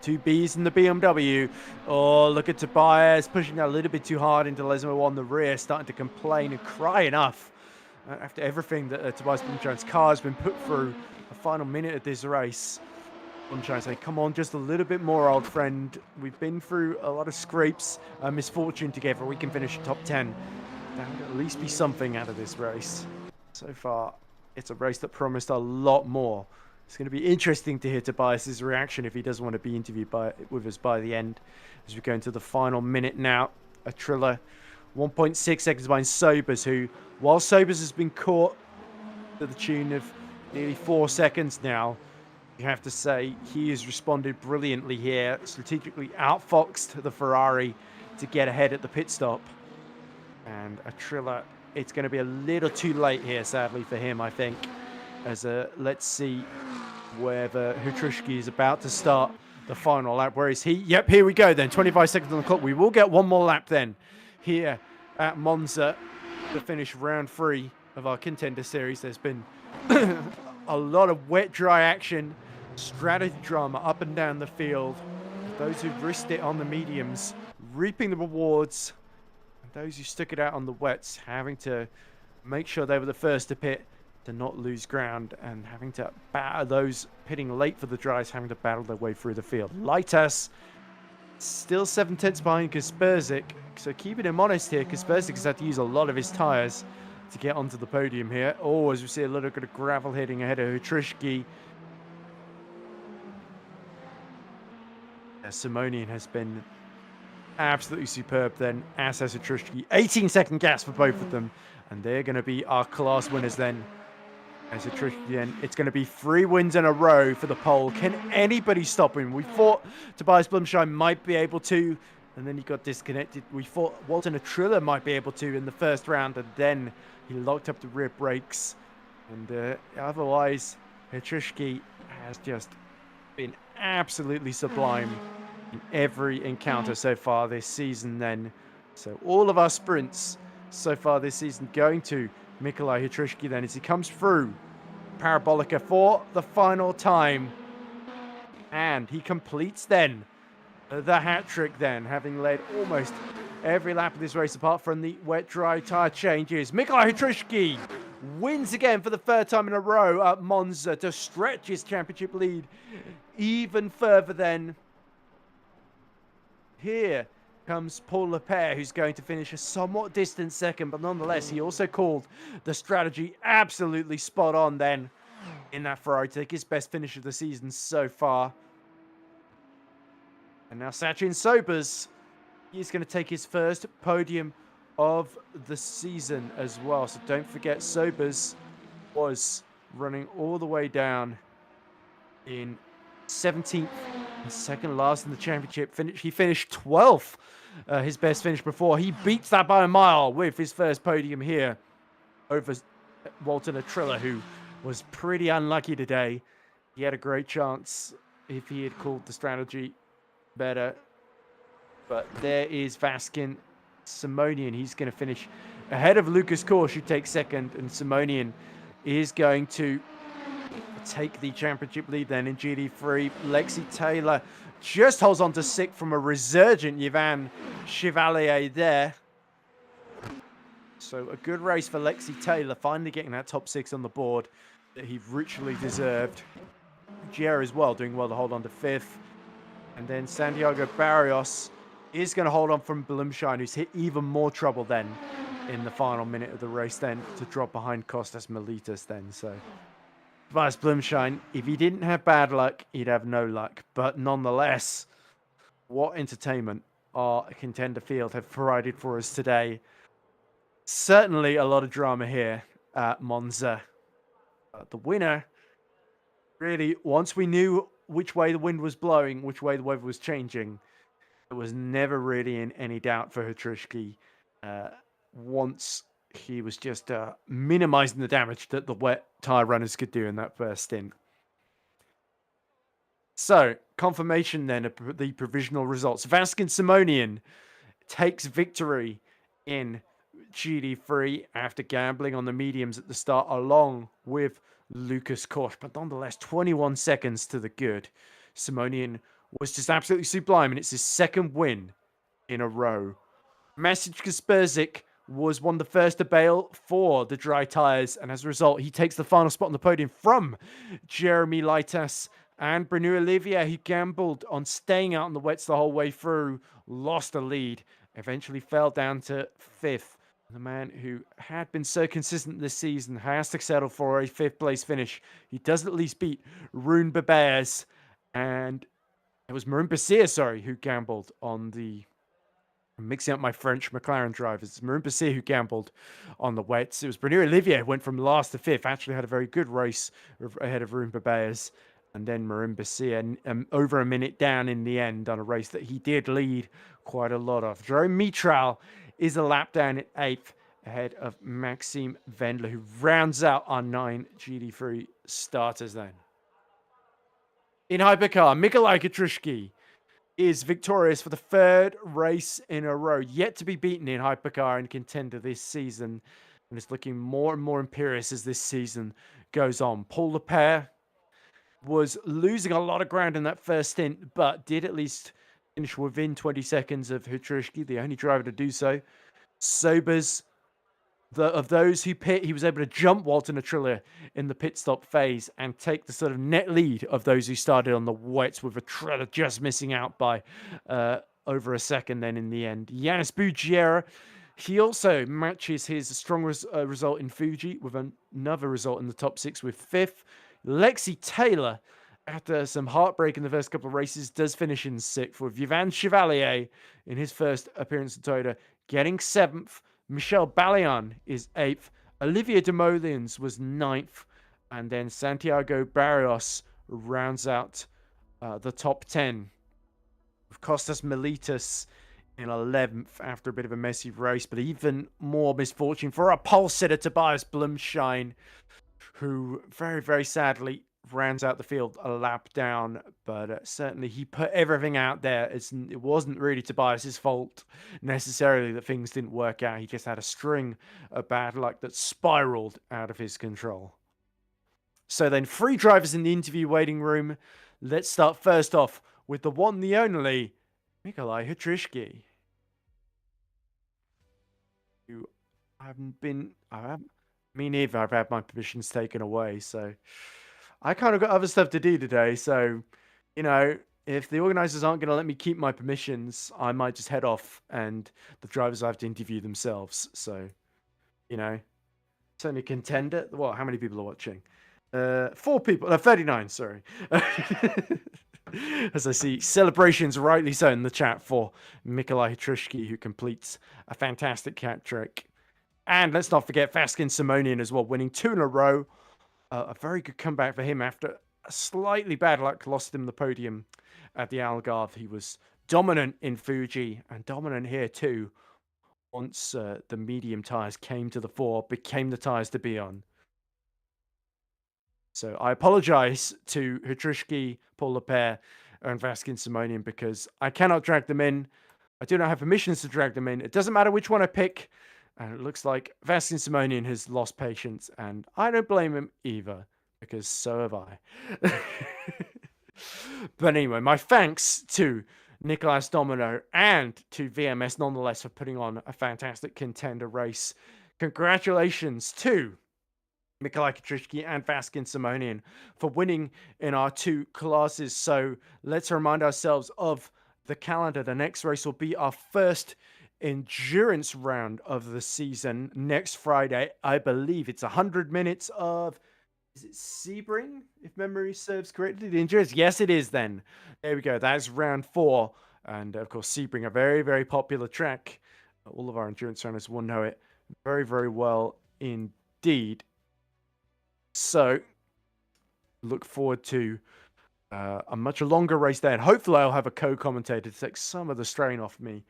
Two Bs in the BMW. Oh, look at Tobias pushing a little bit too hard into Lesmo on the rear, starting to complain and cry enough after everything that Tobias Blumschein's car has been put through. The final minute of this race, Blumschein saying, come on, just a little bit more, old friend. We've been through a lot of scrapes, misfortune together. We can finish top 10. There would at least be something out of this race. So far, it's a race that promised a lot more. It's going to be interesting to hear Tobias's reaction if he doesn't want to be interviewed with us by the end. As we go into the final minute now, Atrilla 1.6 seconds behind Sobers, who, while Sobers has been caught to the tune of nearly 4 seconds now, you have to say he has responded brilliantly here, strategically outfoxed the Ferrari to get ahead at the pit stop. And Atrilla, it's going to be a little too late here, sadly, for him, I think. As let's see whether Hutrushki is about to start the final lap. Where is he? Yep, here we go then. 25 seconds on the clock. We will get one more lap then here at Monza to finish round 3 of our Contender Series. There's been a lot of wet-dry action, strategy drama up and down the field. Those who've risked it on the mediums reaping the rewards, and those who stuck it out on the wets having to make sure they were the first to pit to not lose ground, and having to battle those pitting late for the dries, having to battle their way through the field. Lightas still 7/10 behind Kaspersik, so keeping him honest here, Kaspersik has had to use a lot of his tyres to get onto the podium here. Oh, as we see a little bit of gravel hitting ahead of Hutrushki. Simonian has been absolutely superb then, as has Hutrushki. 18-second gas for both of them, and they're going to be our class winners then. As Hutrushki then, it's going to be 3 wins in a row for the pole. Can anybody stop him? We thought Tobias Blumschein might be able to, and then he got disconnected. We thought Walton Atrilla might be able to in the first round, and then he locked up the rear brakes. And otherwise, Hutrushki has just been absolutely sublime in every encounter so far this season then. So all of our sprints so far this season going to Mikolaj Hutrushki then as he comes through Parabolica for the final time. And he completes then the hat-trick then, having led almost every lap of this race apart from the wet-dry tyre changes. Mikolaj Hutrushki wins again for the 3rd time in a row at Monza to stretch his championship lead even further then. Here comes Paul Lepere, who's going to finish a somewhat distant second, but nonetheless, he also called the strategy absolutely spot on then. in that Ferrari to take his best finish of the season so far. And now Sachin Sobers, he's going to take his first podium of the season as well. So don't forget, Sobers was running all the way down in 17th and second last in the championship. He finished 12th, his best finish before. He beats that by a mile with his first podium here over Walter Triller, who was pretty unlucky today. He had a great chance if he had called the strategy better. But there is Vaskin Simonian. He's going to finish ahead of Lucas Kors, who takes second, and Simonian is going to take the championship lead then in GD3. Lexi Taylor just holds on to sixth from a resurgent Yvan Chevalier there. So a good race for Lexi Taylor, finally getting that top six on the board that he richly deserved. Gier as well, doing well to hold on to fifth. And then Santiago Barrios is going to hold on from Blumschein, who's hit even more trouble then in the final minute of the race then to drop behind Costas Militas then. So Tobias Blumschein, if he didn't have bad luck, he'd have no luck. But nonetheless, what entertainment our Contender field have provided for us today. Certainly a lot of drama here at Monza. The winner, really, once we knew which way the wind was blowing, which way the weather was changing, there was never really in any doubt for Hutrushki once he was just minimizing the damage that the wet tyre runners could do in that first stint. So, confirmation then of the provisional results. Vaskin Simonian takes victory in GD3 after gambling on the mediums at the start, along with Lucas Kors. But nonetheless, 21 seconds to the good. Simonian was just absolutely sublime, and it's his second win in a row. Masic Kasperzik was one of the first to bail for the dry tyres, and as a result, he takes the final spot on the podium from Jeremy Leitas. And Bruno Olivier, who gambled on staying out on the wets the whole way through, lost a lead, eventually fell down to fifth. The man who had been so consistent this season has to settle for a fifth place finish. He does at least beat Rune Beberes, and it was Marin Bassir, sorry, who gambled on the... I'm mixing up my French McLaren drivers. It's Marin Bassir who gambled on the wets. It was Bruno Olivier who went from last to fifth, actually had a very good race ahead of Rune Beberes. And then Marin Bassir over a minute down in the end on a race that he did lead quite a lot of. Jerome Mitral is a lap down at eighth ahead of Maxime Wendler, who rounds out our 9 GD3 starters then. In Hypercar, Mikolaj Katrushki is victorious for the third race in a row, yet to be beaten in Hypercar and Contender this season. And it's looking more and more imperious as this season goes on. Paul Lepere was losing a lot of ground in that first stint, but did at least finish within 20 seconds of Hutrushki, the only driver to do so. Sobers, of those who pit, he was able to jump Walter Triller in the pit stop phase and take the sort of net lead of those who started on the wets, with a Triller just missing out by over a second then in the end. Yanis Bugiera, he also matches his strong result in Fuji with another result in the top six with fifth. Lexi Taylor, after some heartbreak in the first couple of races, does finish in sixth, with Yvan Chevalier in his first appearance at Toyota getting seventh. Michel Balian is eighth. Olivier Demoliens was ninth. And then Santiago Barrios rounds out the top 10, with Costas Militas in 11th after a bit of a messy race. But even more misfortune for our pole sitter, Tobias Blumschein, who very, very sadly rounds out the field a lap down. But certainly he put everything out there. It wasn't really Tobias's fault necessarily that things didn't work out. He just had a string of bad luck that spiraled out of his control. So then 3 drivers in the interview waiting room. Let's start first off with the one, the only, Mikolaj Hutrushki. Me neither. I've had my permissions taken away, so I kind of got other stuff to do today. So, you know, if the organizers aren't going to let me keep my permissions, I might just head off and the drivers have to interview themselves. So, you know, it's only Contender. Well, how many people are watching? 4 people, 39, sorry. As I see celebrations, rightly so, in the chat for Mikolaj Hrushky, who completes a fantastic hat trick. And let's not forget Vaskin Simonian as well, winning 2 in a row. A very good comeback for him after a slightly bad luck lost him the podium at the Algarve. He was dominant in Fuji and dominant here too. Once the medium tyres came to the fore, became the tyres to be on. So I apologize to Hutrushki, Paul Lepere, and Vaskin Simonian because I cannot drag them in. I do not have permissions to drag them in. It doesn't matter which one I pick. And it looks like Vaskin Simonian has lost patience, and I don't blame him either, because so have I. But anyway, my thanks to Nicolas Domino and to VMS nonetheless for putting on a fantastic contender race. Congratulations to Mikolaj Katrishki and Vaskin Simonian for winning in our 2 classes. So let's remind ourselves of the calendar. The next race will be our first endurance round of the season next Friday. I believe it's 100 minutes of, is it Sebring, if memory serves correctly? The endurance, yes, it is then. There we go. That's round 4. And of course, Sebring, a very, very popular track. All of our endurance runners will know it very, very well indeed. So, look forward to a much longer race there. And hopefully I'll have a co-commentator to take some of the strain off me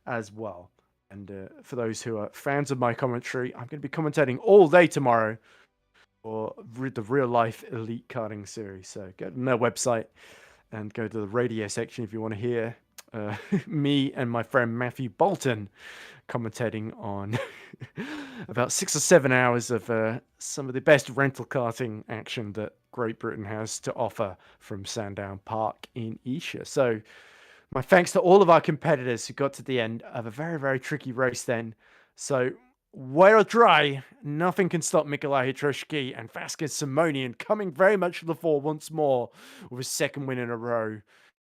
as well. And for those who are fans of my commentary, I'm going to be commentating all day tomorrow for the real-life Elite Karting Series. So go to their website and go to the radio section if you want to hear me and my friend Matthew Bolton commentating on about 6 or 7 hours of some of the best rental karting action that Great Britain has to offer from Sandown Park in Esher. So my thanks to all of our competitors who got to the end of a very, very tricky race then. So wet or dry, nothing can stop Mikolaj Hrushky and Vasquez Simonian coming very much to the fore once more with a 2nd win in a row.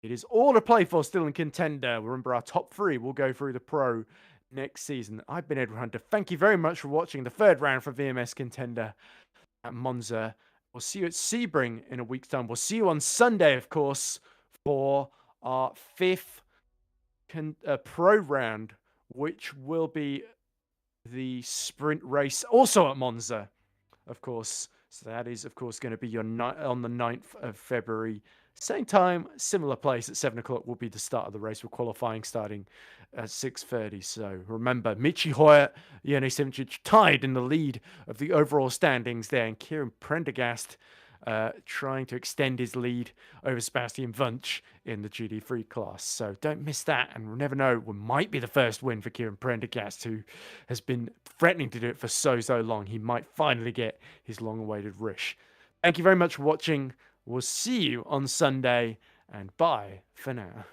It is all to play for still in Contender. Remember, our top 3 will go through the Pro next season. I've been Edward Hunter. Thank you very much for watching the 3rd round for VMS Contender at Monza. We'll see you at Sebring in a week's time. We'll see you on Sunday, of course, for our 5th Pro round, which will be the sprint race, also at Monza, of course. So that is, of course, going to be on the 9th of February. Same time, similar place at 7 o'clock will be the start of the race with qualifying starting at 6:30. So remember, Michi Hoyer, Jene Simčić tied in the lead of the overall standings there, and Kieran Prendergast trying to extend his lead over Sebastian Wunsch in the GT3 class. So don't miss that, and we'll never know, we might be the first win for Kieran Prendergast, who has been threatening to do it for so long. He might finally get his long-awaited Rish. Thank you very much for watching. We'll see you on Sunday, and bye for now.